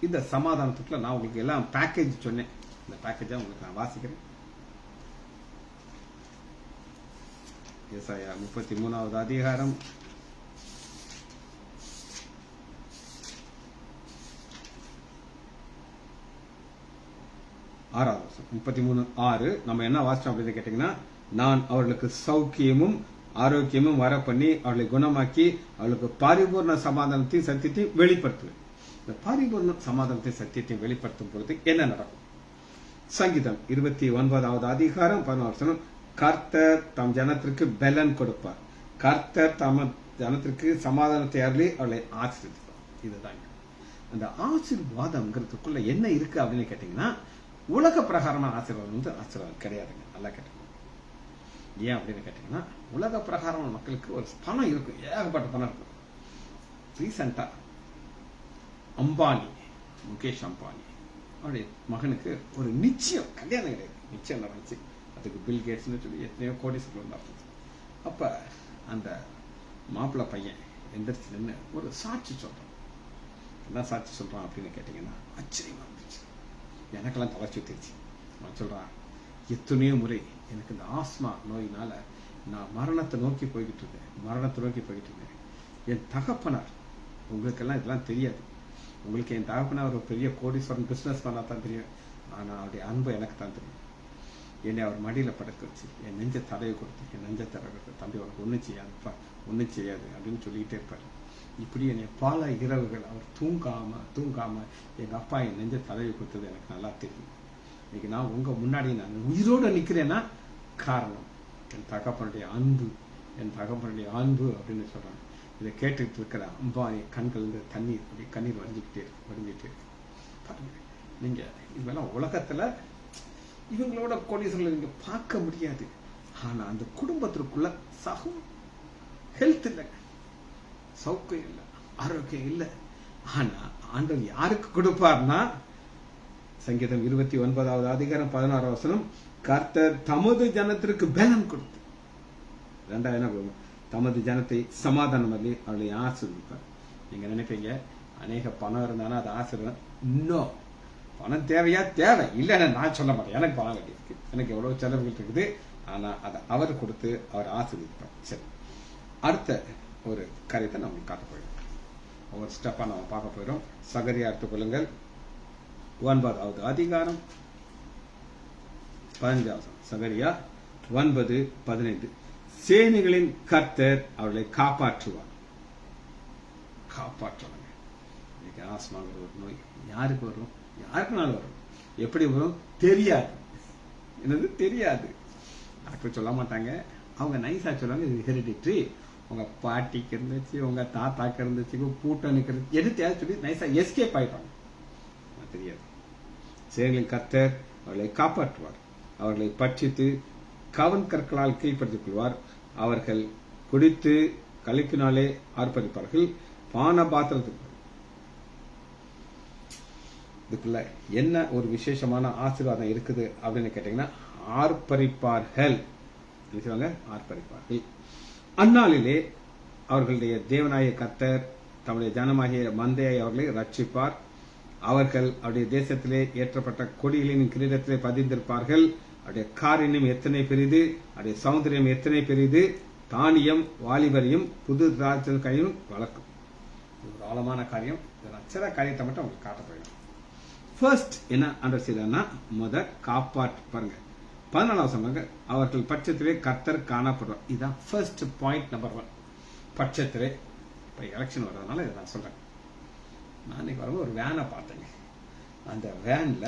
இந்த சமாதானத்துக்குள்ள நான் உங்களுக்கு எல்லாம் பேக்கேஜ் சொன்னேன், இந்த பேக்கேஜை உங்களுக்கு நான் வாசிக்கிறேன். ஏசாயா 33வது அதிகாரம் 6வது வசனம். 33:6 நம்ம என்ன வாசிச்சோம் அப்படின்னு கேட்டீங்கன்னா, நான் அவர்களுக்கு சௌக்கியமும் ஆரோக்கியமும் வர பண்ணி அவர்களை குணமாக்கி அவளுக்கு பரிபூர்ண சமாதானத்தையும் சத்தியத்தையும் வெளிப்படுத்துவேன். இந்த பரிபூர்ண சமாதானத்தையும் சத்தியத்தையும் வெளிப்படுத்தும் பொழுது என்ன நடக்கும்? சங்கீதம் 29வது அதிகாரம் 11. கர்த்தர் தம் ஜனத்திற்கு பலன் கொடுப்பார், கர்த்தர் தம் ஜனத்திற்கு சமாதானத்தை அருளி அவளை ஆசீர்வதிப்பார். இதுதான் அந்த ஆசீர்வாதம்ங்கிறதுக்குள்ள என்ன இருக்கு அப்படின்னு கேட்டீங்கன்னா, உலக பிரகாரமான ஆசீர்வாதம் ஆசீர்வாதம் கிடையாதுங்க. நல்லா கேட்டீங்க. ஏன் அப்படின்னு கேட்டீங்கன்னா, உலக பிரகாரமான மக்களுக்கு ஒரு பணம் இருக்கும், ஏகப்பட்ட பணம் இருக்கும். ரீசெண்டா அம்பானி, முகேஷ் அம்பானி அவருடைய மகனுக்கு ஒரு நிச்சயம், கல்யாணம் கிடையாது, நிச்சயம் நடந்துச்சு. அதுக்கு பில் கேட்ஸ்னு சொல்லி எத்தனையோ கோடீஸ்வரர் வந்தாங்க. அப்ப அந்த மாப்பிள்ளை பையன் எந்திரிச்சு நின்று ஒரு சாட்சி சொல்றான். என்ன சாட்சி சொல்றான் அப்படின்னு கேட்டீங்கன்னா, ஆச்சரியமா இருந்துச்சு, எனக்கெல்லாம் தலை சுத்திருச்சு. அவன் சொல்றான், எத்தனையோ முறை எனக்கு இந்த ஆஸ்மா நோயினால நான் மரணத்தை நோக்கி போய்கிட்டு இருந்தேன். என் தகப்பனார், உங்களுக்கெல்லாம் இதெல்லாம் தெரியாது, உங்களுக்கு என் தகப்பனார் ஒரு பெரிய கோடீஸ்வரன் பிசினஸ் பண்ணா தான் தெரியும், ஆனா அவருடைய அன்பு எனக்கு தான் தெரியும். என்னை அவர் மடியில படுக்க வச்சு என் நெஞ்ச தடவை கொடுத்து தம்பி அவருக்கு ஒன்றும் செய்யாதுப்பா, ஒன்றும் செய்யாது அப்படின்னு சொல்லிக்கிட்டே இருப்பாரு. இப்படி என்னை பல இரவுகள் அவர் தூங்காம எங்க அப்பா என் நெஞ்ச தடவி கொடுத்தது எனக்கு நல்லா தெரியும். இன்னைக்கு நான் உங்க முன்னாடி நான் உயிரோட நிக்கிறேன்னா காரணம் என் தகப்பனுடைய அன்பு அப்படின்னு சொல்றாங்க. இதை கேட்டுட்டு இருக்கிற அம்பானி கண்கள் கண்ணீர் வடிஞ்சுக்கிட்டே இருக்கு. பாருங்க, நீங்க இதெல்லாம் உலகத்துல இவங்களோட கோடீஸ்வரர்களை நீங்க பார்க்க முடியாது. ஆனா அந்த குடும்பத்திற்குள்ள ஹெல்த் இல்லை, சௌக்கியம் இல்லை, ஆரோக்கியம் இல்லை. ஆனா ஆண்டவர் யாருக்கு கொடுப்பார்னா, சங்கீதம் 29வது அதிகாரம் 16வது வசனம், கர்த்தர் தமது ஜனத்திற்கு பலம் கொடுத்து, ரெண்டாவது என்ன கொடுக்கும், தமது ஜனத்தை சமாதானம் பண்ணி அவளை ஆசீர்வதிப்பார். நீங்க நினைப்பீங்க அநேக பணம் இருந்தாலும் அது ஆசீர்வாதம். இன்னும் பணம் தேவையா? தேவை இல்லைன்னு நான் சொல்ல மாட்டேன். எனக்கு பணம் வேண்டியிருக்கு, எனக்கு எவ்வளவு செலவுகள் இருக்குது. ஆனா அதை அவர் கொடுத்து அவர் ஆசீர்வதிப்பார். சரி, அடுத்த ஒரு காரியத்தை நம்ம காட்ட போயிடும். ஒவ்வொரு ஸ்டெப்பா நம்ம பார்க்க போயிடும். சகரியா எடுத்துக்கொள்ளுங்கள், 9வது அதிகாரம் 15. சகரியா 9:15. சேனைகளின் கர்த்தர் அவர்களை காப்பாற்றுவார். காப்பாற்றுவாங்க. இன்னைக்கு ஆஸ்மாங்கிற ஒரு நோய் யாருக்கு வரும்? யாருக்குனாலும் வரும். எப்படி வரும் தெரியாது. என்னது தெரியாது. டாக்டர் சொல்ல மாட்டாங்க. அவங்க நைஸா சொல்லுவாங்க, இது ஹெரிடிட்ரி, உங்க பாட்டிக்கு இருந்துச்சு, உங்க தாத்தாக்கு இருந்துச்சு, பூட்டனுக்கு இருந்துச்சு, எடுத்து சொல்லி நைஸா எஸ்கேப் ஆயிட்டாங்க. தெரியாது. சேனைகளின் கர்த்தர் அவர்களை காப்பாற்றுவார். அவர்களை பட்சித்து கவன் கற்களால் கீழ்ப்படுத்திக் கொள்வார். அவர்கள் குடித்து கழிப்பினாலே ஆர்ப்பரிப்பார்கள். பான பாத்திரத்துக்கு இதுக்குள்ள என்ன ஒரு விசேஷமான ஆசீர்வாதம் இருக்குது அப்படின்னு கேட்டீங்கன்னா, ஆர்ப்பரிப்பார்கள். ஆர்ப்பரிப்பார்கள். அந்நாளிலே அவர்களுடைய தேவனாய கர்த்தர் தம்முடைய ஜனமாகிய மந்தையை அவர்களை ரட்சிப்பார். அவர்கள் அவருடைய தேசத்திலே ஏற்றப்பட்ட கொடிகளின் கிரீடத்திலே பதிந்திருப்பார்கள். அவருடைய காரியம் எத்தனை பெரிது, அவருடைய சௌந்தரியம் எத்தனை பெரிது. தானியம் வாலிபரையும் புது ராஜ்யம் வளர்க்கும். ஒரு ஆழமான காரியம். சில காரியத்தை மட்டும் அவங்களுக்கு காட்ட போயிடும். ஃபர்ஸ்ட் என்ன அண்டர் செய்தார்னா, காப்பாற்று பாருங்க. 14வது சொன்னாங்க, அவர்கள் பட்சத்திலே கர்த்தர் காணப்படுவார். இதுதான் ஃபர்ஸ்ட் பாயிண்ட் நம்பர் 1. பட்சத்திலே. இப்ப எலெக்ஷன் வர்றதுனால இதை நான் சொல்றேன். நான் இன்னைக்கு வரும்போது ஒரு வேனை பார்த்தேங்க. அந்த வேன்ல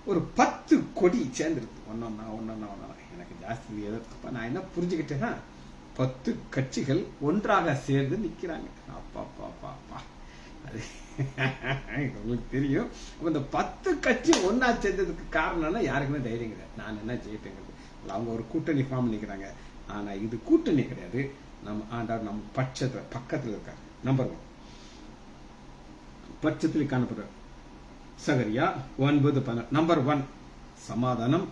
ஒரு 10 கொடி சேர்ந்துருக்கு. ஒன்னா எனக்கு ஜாஸ்தி அப்ப நான் என்ன புரிஞ்சுக்கிட்டேன்னா, 10 கட்சிகள் ஒன்றாக சேர்ந்து நிக்கிறாங்க. அப்பா அது உங்களுக்கு தெரியும். இந்த 10 கட்சி ஒன்னா சேர்ந்ததுக்கு காரணம்னா யாருக்குமே தைரியம் கிடையாது. நான் என்ன ஜெயிப்பேங்கிறது. அவங்க ஒரு கூட்டணி ஃபார்ம் நிக்கிறாங்க. ஆனா இது கூட்டணி கிடையாது. நம்ம ஆண்டவர் நம்ம பட்சத்துல பக்கத்துல இருக்காரு. நம்பர் 1 பட்சத்தில் காணப்படுறார். சகரியா 9:12. நம்பர் 1 சமாதானம்,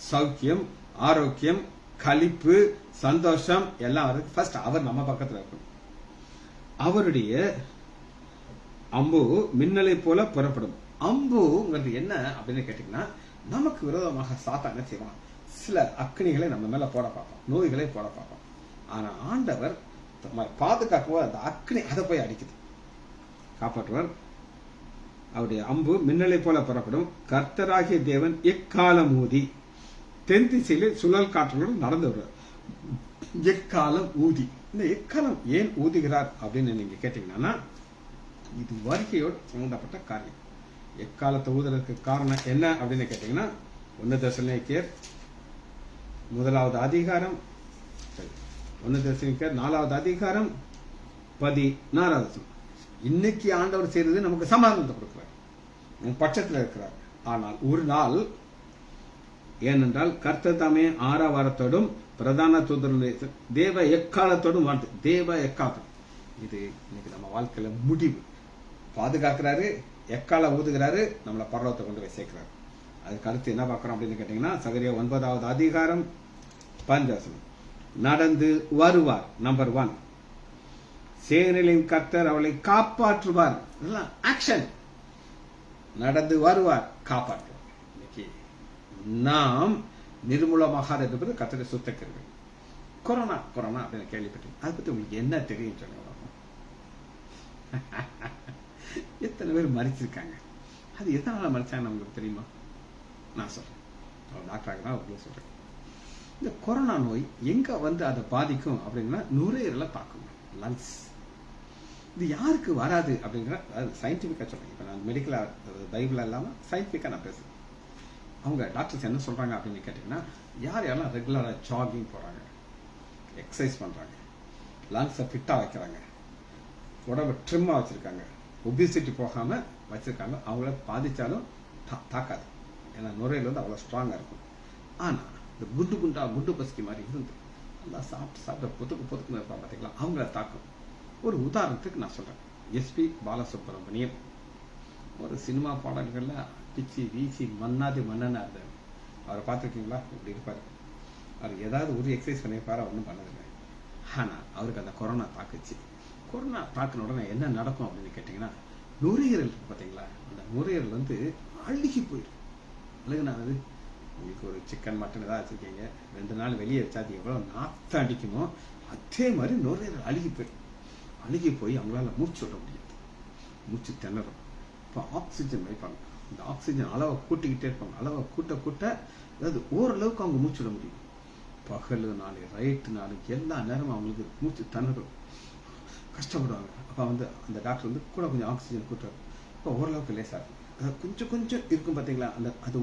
சௌக்கியம், ஆரோக்கியம், களிப்பு, சந்தோஷம் எல்லாம் ஃபர்ஸ்ட் அவர் நம்ம பக்கத்துல இருக்கும். அவருடைய அம்பு மின்னலை போல புறப்படும். அம்புங்கிறது என்ன அப்படின்னு கேட்டீங்கன்னா, நமக்கு விரோதமாக சாத்தான் என்ன செய்வான்? சில அக்னிகளை நம்ம மேல போட பார்ப்போம், நோய்களை போட பார்ப்போம். ஆனா ஆண்டவர் பாதுகாக்கும்போது அந்த அக்னி அதை போய் அடிக்குது. காப்பாற்றுவார். அவருடைய அம்பு மின்னலை போல புறப்படும். கர்த்தராகிய தேவன் எக்காலம் ஊதி தென் திசையிலே சுழல் காற்றுகளுடன் நடந்து வருவார். எக்காலம் ஊதி. இந்த எக்காலம் ஏன் ஊதுகிறார் அப்படின்னு நீங்க கேட்டீங்கன்னா, இது வருகையோடு சம்பந்தப்பட்ட காரியம். எக்காலத்தை ஊதுறதுக்கு காரணம் என்ன அப்படின்னு கேட்டீங்கன்னா, 1 தெசலோனிக்கேயர் 1வது அதிகாரம் 1 தெசலோனிக்கேயர் 4வது அதிகாரம் 14வது. இன்னைக்கு ஆண்டவர் செய்யறது நமக்கு சமாதானத்தை கொடுக்கிறார், பட்சத்தில் இருக்கிறார். ஆனால் ஒரு நாள், ஏனென்றால் கர்த்தர் தாமே ஆரவாரத்தோடும் பிரதான தூதருடைய தேவ எக்காலத்தோடும் வாழ்த்து. தேவ எக்காலம் இது இன்னைக்கு நம்ம வாழ்க்கையில முடிவு. பாதுகாக்கிறாரு, எக்கால ஊதுகிறாரு, நம்மளை பரலோகத்தை கொண்டு போய் சேர்க்கிறாரு. அதுக்கு அடுத்து என்ன பார்க்கிறோம் அப்படின்னு கேட்டீங்கன்னா, சகரியா 9வது அதிகாரம் 15. நடந்து வருவார். நம்பர் 1 சேனைகளின் கர்த்தர் அவளை காப்பாற்றுவார். ஆக்ஷன். நடந்து வருவார், காப்பாற்றுவார். இன்னைக்கு நாம் நிர்மூலமாகாத இருப்பது கர்த்தருடைய சுத்தக்கிருபை. கொரோனா அப்படின்னு கேள்விப்பட்டேன். அதை பத்தி உங்களுக்கு என்ன தெரியும் சொல்லுங்க. எத்தனை பேர் மறிச்சிருக்காங்க? அது எத்தனை மறிச்சாங்க நமக்கு தெரியுமா? நான் சொல்றேன், டாக்டராக தான் உங்களுக்கு சொல்றேன். இந்த கொரோனா நோய் எங்க வந்து அதை பாதிக்கும் அப்படின்னா, நுரையீரலை தாக்கும், லங்ஸ். இது யாருக்கு வராது அப்படிங்கிற சயின்டிபிக்கா சொல்றேன். இப்ப நான் மெடிக்கலா பைபிள் இல்லாம சயின்டிபிக்கா நான் பேசுறேன். அவங்க டாக்டர்ஸ் என்ன சொல்றாங்க அப்படின்னு கேட்டீங்கன்னா, யாரெல்லாம் ரெகுலரா ஜாகிங் போறாங்க, எக்ஸசைஸ் பண்றாங்க, லங்ஸை ஃபிட்டா வைக்கிறாங்க, உடம்பு ட்ரிம்மா வச்சிருக்காங்க, ஒபிசிட்டி போகாம வச்சிருக்காங்க, அவங்கள பாதிச்சாலும் தாக்காது. ஏன்னா நுரையில் வந்து அவ்வளவு ஸ்ட்ராங்கா இருக்கும். ஆனா இந்த குண்டு பசிக்கு மாதிரி இருந்து நல்லா சாப்பிட்டு பொதுக்கு இருப்பாங்க பார்த்தீங்களா, அவங்கள தாக்கும். ஒரு உதாரணத்துக்கு நான் சொல்றேன். எஸ்பி பாலசுப்ரமணியம் ஒரு சினிமா பாடல்கள்ல பிச்சு வீசி மன்னாதி மன்னனா இருந்தார். அவரை பார்த்துருக்கீங்களா? இப்படி இருப்பார். அவர் ஏதாவது ஒரு எக்ஸசைஸ் பண்ணியிருப்பாரு, ஒன்றும் பண்ணதில்லை. ஆனால் அவருக்கு அந்த கொரோனா தாக்குச்சு. கொரோனா தாக்குன உடனே என்ன நடக்கும் அப்படின்னு கேட்டிங்கன்னா, நுரையீரல் இருக்கு பார்த்தீங்களா, அந்த நுரையீரல் வந்து அழுகி போயிடும். அழுகுனாது உங்களுக்கு ஒரு சிக்கன் மட்டன் ஏதாவது வச்சுருக்கீங்க, 2 நாள் வெளியே வச்சா அது எவ்வளோ நாற்றம் அடிக்குமோ அதே மாதிரி நுரையீரல் அழுகி போயிடும். அழுகி போய் அவங்களால மூச்சு விட முடியாது, மூச்சு திணறும். இப்போ ஆக்சிஜன் வைப்பாங்க, இந்த ஆக்சிஜன் அளவை கூட்டிக்கிட்டே இருப்பாங்க. அளவை கூட்ட கூட்ட அதாவது ஓரளவுக்கு அவங்க மூச்சு விட முடியும். பகல் நாள் ரைட்டு நாள் எல்லா நேரமும் அவங்களுக்கு மூச்சு திணறும், கஷ்டப்படுவாங்க. அப்போ வந்து அந்த டாக்டர் வந்து கூட கொஞ்சம் ஆக்சிஜன் கூட்டுறாரு. இப்போ ஓரளவுக்கு லேசாக இருக்கும். கொஞ்சம் கொஞ்சம் இருக்கும் பார்த்தீங்களா, அந்த அது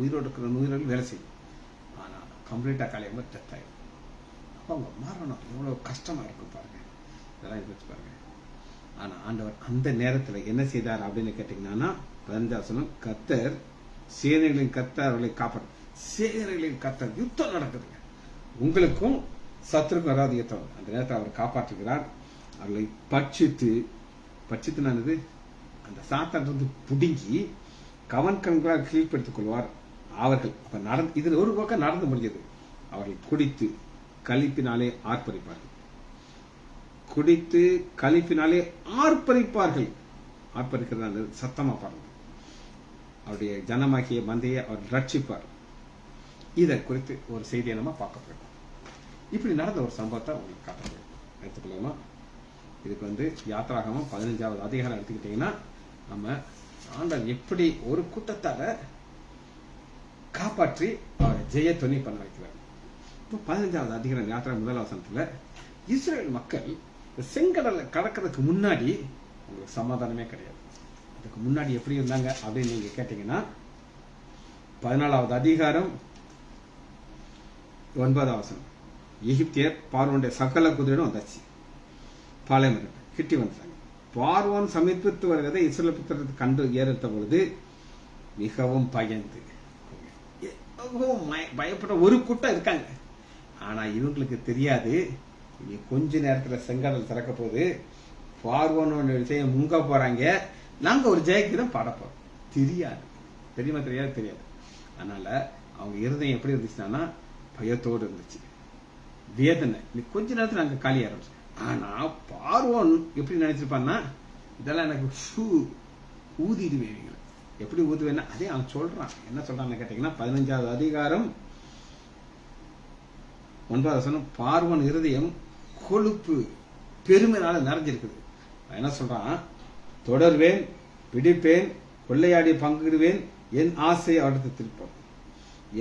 உயிரோடு இருக்கிற நுரையீரல் வேலை செய்யும். ஆனால் கம்ப்ளீட்டாக காலையாக டெத் ஆகிடும். அப்போ அவங்க மாறணும், எவ்வளோ கஷ்டமாக இருக்கும் பாருங்க. இதெல்லாம் யோசிச்சு பாருங்க. ஆனால் ஆண்டவர் அந்த நேரத்தில் என்ன செய்தார் அப்படின்னு கேட்டிங்கன்னா, 15 கர்த்தர் சேனைகளின் கர்த்தர் அவர்களை காப்பாற்ற. சேனைகளின் கர்த்தர் யுத்தம் நடக்குதுங்க, உங்களுக்கும் சத்துருக்கும் வராது யுத்தம். அந்த நேரத்தில் அவர் காப்பாற்றுகிறார். அவர்களை பட்சித்துனானது அந்த சாத்தான் வந்து புடுங்கி கவன் கண்களால் கீழ்ப்படுத்திக் கொள்வார் அவர்கள். அப்ப நடந்து இதில் ஒரு பக்கம் நடந்து முடிஞ்சது. அவர்கள் குடித்து களிப்பினாலே ஆர்ப்பரிப்பார்கள். குடித்து களிப்பினாலே ஆர்ப்பரிப்பார்கள். ஆர்ப்பரிக்கிறது சத்தமா பாருங்க. அவருடைய ஜனமாகிய மந்தையை அவர் ரட்சிப்பார். இதை குறித்து ஒரு செய்தியை நம்ம பார்க்க போறோம். இப்படி நடந்த ஒரு சம்பவத்தை உங்களுக்கு காட்டுறேன், எடுத்துக்கலாமா? இதுக்கு வந்து யாத்திராகமம் 15வது அதிகாரம் எடுத்துக்கிட்டீங்கன்னா, நம்ம ஆண்டவர் எப்படி ஒரு கூட்டத்தார காப்பாற்றி அவரை ஜெயத்துணி பண்ண வைக்கிறார். இப்போ 15வது அதிகாரம் யாத்திரா 1 வசனத்துல இஸ்ரேல் மக்கள் செங்கடலை கடக்கிறதுக்கு முன்னாடி உங்களுக்கு சமாதானமே கிடையாது. அதுக்கு முன்னாடி எப்படி இருந்தாங்க அப்படின்னு நீங்க கேட்டீங்கன்னா, 14வது அதிகாரம் 9வது வசனம், எகிப்தியர் பார்வோனுடைய சகல குதிரையும் வந்தாச்சு, பாளையம் கிட்டி வந்துட்டாங்க. பார்வோன் சமீபித்து வருவதை இஸ்ரேல் புத்திரத்தை கண்டு ஏறிட்ட பொழுது மிகவும் பயந்து பயப்பட ஒரு கூட்டம் இருக்காங்க. ஆனா இவங்களுக்கு தெரியாது, கொஞ்ச நேரத்துல செங்கடல் திறக்க போது பார்வோனோட விஷயம் முங்க போறாங்க, நாங்க ஒரு ஜெயகீதம் பாட போறோம். தெரியாது, தெரியுமா? தெரியாது. அதனால அவங்க இருதயம் எப்படி இருந்துச்சுன்னா பயத்தோடு இருந்துச்சு, வேதனை. கொஞ்ச நேரத்துல நாங்க காலி ஆரம்பிச்சோம். ஆனா பார்வோன் எப்படி நினைச்சிருப்பான்னா, இதெல்லாம் எனக்கு ஊதிடுவேன். எப்படி ஊதுவேன்னா அதே அவன் சொல்றான். என்ன சொல்றான்னு கேட்டீங்கன்னா, 15வது அதிகாரம் 9வது வசனம், பார்வோன் இருதயம் கொழுப்பு பெருமைனால நிறைஞ்சிருக்குது. என்ன சொல்றான், தொடர்வேன், பிடிப்பேன், கொள்ளையாடி பங்கிடுவேன், என் ஆசையை அடுத்து திருப்பேன்,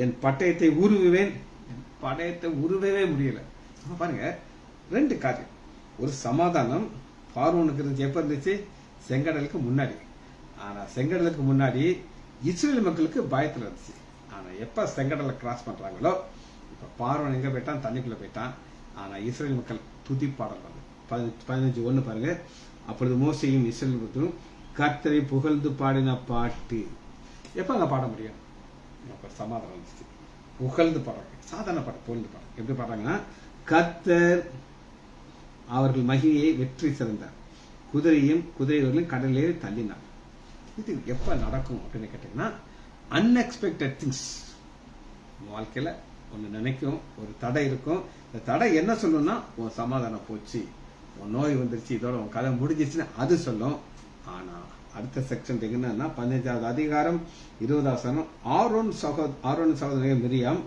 என் பட்டயத்தை உருவுவேன். பட்டயத்தை உருவவே முடியல. பாருங்க, 2 காரியம். ஒரு சமாதானம் பார்வோனுக்கு இருந்துச்சு. எப்ப இருந்துச்சு? செங்கடலுக்கு முன்னாடி. ஆனா செங்கடலுக்கு முன்னாடி இஸ்ரேல் மக்களுக்கு பயத்துல இருந்துச்சு. ஆனா எப்ப செங்கடலை கிராஸ் பண்றாங்களோ, இப்ப பார்வோன் எங்க போயிட்டான்? தண்ணிக்குள்ள போயிட்டான். ஆனா இஸ்ரேல் மக்கள் துதிப்பாடல் வந்து 15:1 பாருங்க, அப்பொழுது மோசேயும் இஸ்ரேல் மக்களும் கர்த்தரை புகழ்ந்து பாடின பாட்டு. எப்ப அங்க பாட முடியும்? சமாதானம் இருந்துச்சு, புகழ்ந்து பாடுறாங்க. சாதாரண பாட்டு, புகழ்ந்து பாடுறாங்க. எப்படி பாடுறாங்கன்னா, கர்த்தர் அவர்கள் மகிமையை வெற்றி சிறந்தார், குதிரையும் குதிரைவர்களும் கடலிலே தள்ளினார். இது எப்ப நடக்கும் அப்படின்னு கேட்டீங்கன்னா, அன்எக்ஸ்பெக்டட் திங்ஸ். வாழ்க்கையில ஒண்ணு நினைக்கும், ஒரு தடை இருக்கும். இந்த தடை என்ன சொல்லணும்னா, உன் சமாதானம் போச்சு, உன் நோய் வந்துருச்சு, இதோட உன் கதை முடிஞ்சிச்சுன்னு அது சொல்லும். ஆனா அடுத்த செக்ஷன் என்னன்னா, 15வது அதிகாரம் 20வது வசனம், ஆரோன் சகோதரி மிரியாம்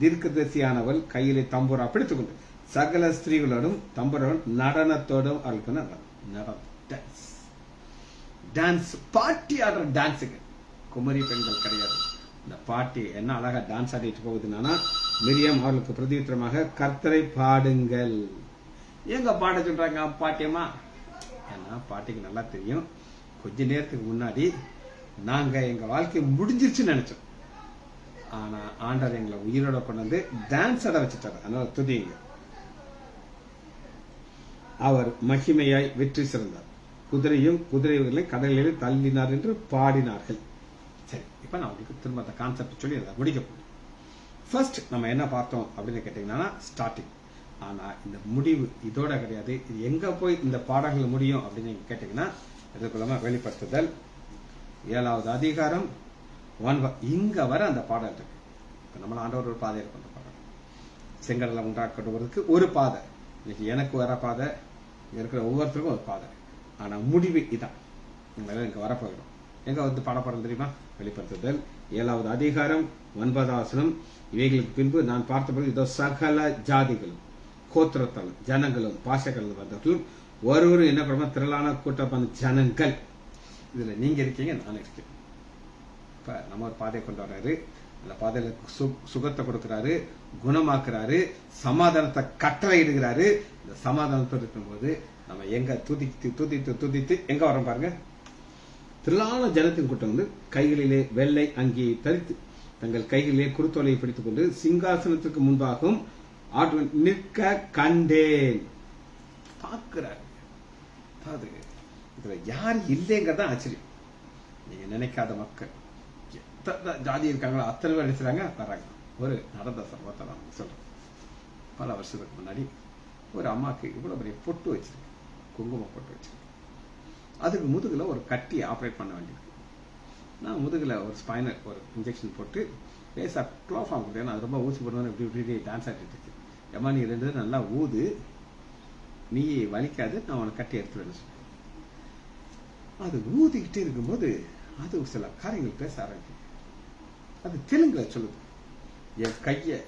தீர்க்கதரிசியானவள் கையிலே தம்பூரா பிடித்துக் கொண்டு சகல ஸ்திரீகளோடும் தம்புரோடும் நடனத்தோடும் அவளுக்கு டான்ஸ் பார்ட்டி ஆடுற டான்ஸுக்கு. குமரி பெண்கள் கிடையாது. இந்த பாட்டி என்ன அழகா டான்ஸ் ஆடிட்டு போகுதுன்னா, மிரியாம் அவர்களுக்கு பிரதியுத்தரமாக கர்த்தரை பாடுங்கள். எங்க பாட சொல்றாங்க பாட்டியம்மா? ஏன்னா பாட்டிக்கு நல்லா தெரியும், கொஞ்ச நேரத்துக்கு முன்னாடி நாங்க எங்க வாழ்க்கை முடிஞ்சிருச்சுன்னு நினைச்சோம். ஆனா ஆண்டவர் எங்களை உயிரோட கொண்டு வந்து டான்ஸ் ஆட வச்சுட்டாரு. அதனால துதிங்க. அவர் மகிமையாய் வெற்றி சிறந்தார், குதிரையும் குதிரைகளை கடலில் தள்ளினார் என்று பாடினார்கள். சரி, இப்ப நான் உங்களுக்கு திரும்ப அந்த கான்செப்ட் சொல்லி அதை முடிக்க போறேன். ஃபர்ஸ்ட் நம்ம என்ன பார்த்தோம் அப்படின்னு கேட்டீங்கன்னா, ஸ்டார்டிங். ஆனா இந்த முடிவு இதோட கிடையாது. இது எங்க போய் இந்த பாடங்கள் முடியும் அப்படின்னு கேட்டீங்கன்னா, இதுக்குள்ள வெளிப்படுத்துதல் 7வது அதிகாரம் 1 இங்க வர அந்த பாடல் இருக்கு. நம்மள ஆண்டவர் ஒரு பாதையை கொண்டு போறாங்க. செங்கடலை உண்டாக்குறதுக்கு ஒரு பாதை. இன்னைக்கு எனக்கு வர பாதை, இருக்கிற ஒவ்வொருத்தருக்கும் ஒரு பாதை. ஆனா முடிவு இதான். இங்க வரப்போகிறோம். எங்க வந்து பாடப்படம் தெரியுமா? வெளிப்படுத்துதல் 7வது அதிகாரம் 9வது வசனம். இவைகளுக்கு பின்பு நான் பார்த்தபோது இதோ சகல ஜாதிகளும் கோத்திரத்தாலும் ஜனங்களும் பாஷைகளும் வந்தவர்களும் ஒருவரும் என்ன பண்ணுமா திரளான கூட்டமான ஜனங்கள். இதுல நீங்க இருக்கீங்க, நான் இருக்கேன். இப்ப நம்ம ஒரு பாதையை கொண்டு வர்றாரு. அந்த பாதையில சுகத்தை கொடுக்கிறாரு, குணமாக்குறாரு, சமாதானத்தை கட்டளை இடுகிறாரு. இந்த சமாதானத்தோடு இருக்கும்போது நம்ம எங்க துதித்து எங்க வரோம் பாருங்க. திரளான ஜனத்தின் கூட்டம் வந்து கைகளிலே வெள்ளை அங்கியை தரித்து தங்கள் கைகளிலே குருத்தோலையை பிடித்துக் கொண்டு சிங்காசனத்துக்கு முன்பாகவும் நிற்க கண்டேன். பார்க்கிறாரு. இதுல யார் இல்லைங்கிறதா ஆச்சரியம். நீங்க நினைக்காத மக்கள் ஜாதி இருக்காங்களோ அத்தனை பேர் நினைச்சாங்க வர்றாங்க. ஒரு நடந்த சம்பவத்தை நான் சொல்றேன். பல வருஷத்துக்கு முன்னாடி ஒரு அம்மாக்கு இவ்வளவு பெரிய பொட்டு வச்சிருக்கு, குங்கும பொட்டு வச்சிருக்கு. அதுக்கு முதுகுல ஒரு கட்டி ஆப்ரேட் பண்ண வேண்டியது. நான் முதுகுல ஒரு ஸ்பைனர் ஒரு இன்ஜெக்ஷன் போட்டு லேசா க்ளோஃபார்ம் கொடுத்தேன். அது ரொம்ப ஊசி போடுவோம், இப்படி டான்ஸ் ஆடிட்டு இருக்கு. ஏமா நீ 2 நல்லா ஊது, நீ வலிக்காது, நான் உனக்கு கட்டி எடுத்துவேன்னு சொன்னேன். அது ஊதிக்கிட்டே இருக்கும்போது அது சில காரியங்கள் பேச ஆரம்பிக்கும். அது தெலுங்குல சொல்லுது. என் கைய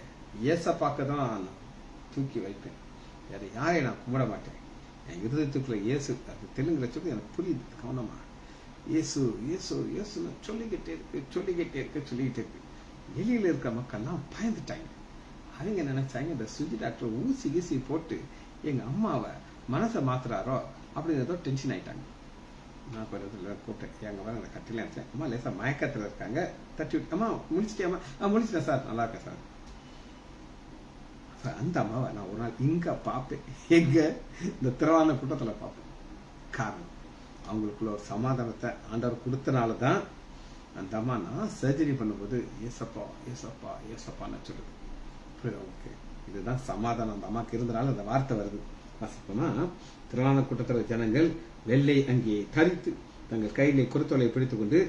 ஏசப்பாக்க தான் தூக்கி வைப்பேன், வேற யாரை நான் கும்பிட மாட்டேன். என் இருதயத்துக்குள்ள இயேசு. அது தெலுங்குல சொல்லி எனக்கு புரியுது. கவனமா இயேசு இயேசு இயேசுன்னு சொல்லிக்கிட்டே இருக்கு. வெளியில இருக்க மக்கள்லாம் பயந்துட்டாங்க. அவங்க நினைச்சாங்க இந்த சுஜி டாக்டர் ஊசி கீசி போட்டு எங்க அம்மாவை மனசை மாத்துறாரோ அப்படிங்கிறதோ டென்ஷன் ஆயிட்டாங்க. நான் கூப்பிட்டேன். எங்க அந்த கட்டில இருந்தேன். அம்மா லேசா மயக்கத்துல இருக்காங்க, தட்டி விட்டு அம்மா முடிச்சிட்டேன். முடிச்சிட்டேன் சார், நல்லா இருக்கேன் சார். அந்த அம்மாவை நான் ஒரு நாள் இங்க பார்ப்பேன். எங்க இந்த திரளான கூட்டத்துல பார்ப்பேன். காரணம் அவங்களுக்குள்ள ஒரு சமாதானத்தை ஆண்டவர் கொடுத்தனாலதான் அந்த அம்மா நான் சர்ஜரி பண்ணும்போது ஏசப்பா ஏசப்பா ஏசப்பான்னு சொல்லுது. ஓகே, இதுதான் சமாதானம் அந்த அம்மாக்கு இருந்தனால அந்த வார்த்தை வருது. வாசிப்போமா? திரளான கூட்டத்தில் ஜனங்கள் வெள்ளை அங்கியை தரித்து தங்கள் கையிலே குருத்தோலை பிடித்துக் கொண்டு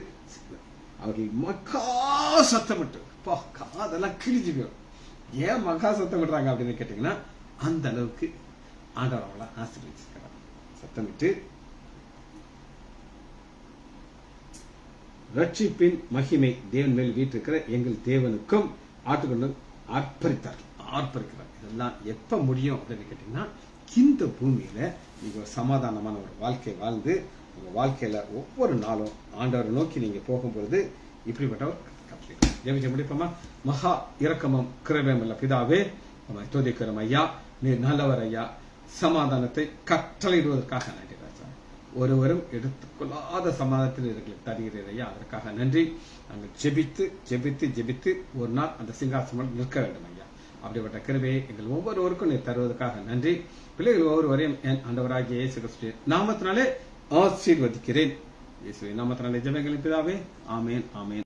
அவர்கள் மகா சத்தமிட்டு அதெல்லாம் கிழிஞ்சுக்கும். ஏன் மகா சத்தம் விடுறாங்க அப்படின்னு கேட்டீங்கன்னா, அந்த அளவுக்கு ஆண்டவர் அவளை ஆசீர்வதிச்சிருக்கிறார். சத்தமிட்டு ரட்சிப்பின் மகிமை தேவன் மேல் வீட்டிருக்கிற எங்கள் தேவனுக்கும் ஆட்டுக்கொண்டும் ஆர்ப்பரிக்கிறார். இதெல்லாம் எப்ப முடியும் அப்படின்னு கேட்டீங்கன்னா, இந்த பூமியில நீங்க ஒரு சமாதானமான ஒரு வாழ்க்கை வாழ்ந்து உங்க வாழ்க்கையில ஒவ்வொரு நாளும் ஆண்டவரை நோக்கி நீங்க போகும்பொழுது இப்படிப்பட்டவர் ஜெபிக்க முடிப்போமா? மகா இரக்கமும் கிருபையும் உள்ள பிதாவே, நம்ம துதிக்கிறோம் ஐயா. நீர் நல்லவர் ஐயா. சமாதானத்தை கட்டளையிடுவதற்காக நன்றி ராஜா. ஒருவரும் எடுத்துக்கொள்ளாத சமாதானத்தில் எங்களுக்கு தருகிறீர் ஐயா. அதற்காக நன்றி. நாங்கள் ஜெபித்து ஒரு நாள் அந்த சிங்காசனம் நிற்க வேண்டும் ஐயா. அப்படிப்பட்ட கிருபையை எங்கள் ஒவ்வொருவருக்கும் நீர் தருவதற்காக நன்றி. பிள்ளைகள் ஒவ்வொருவரையும் என் ஆண்டவராகிய இயேசு கிறிஸ்துவின் நாமத்தினாலே ஆசீர்வதிக்கிறேன். இயேசுவின் நாமத்தினாலே ஜெபங்களின் பிதாவே, ஆமேன் ஆமேன்.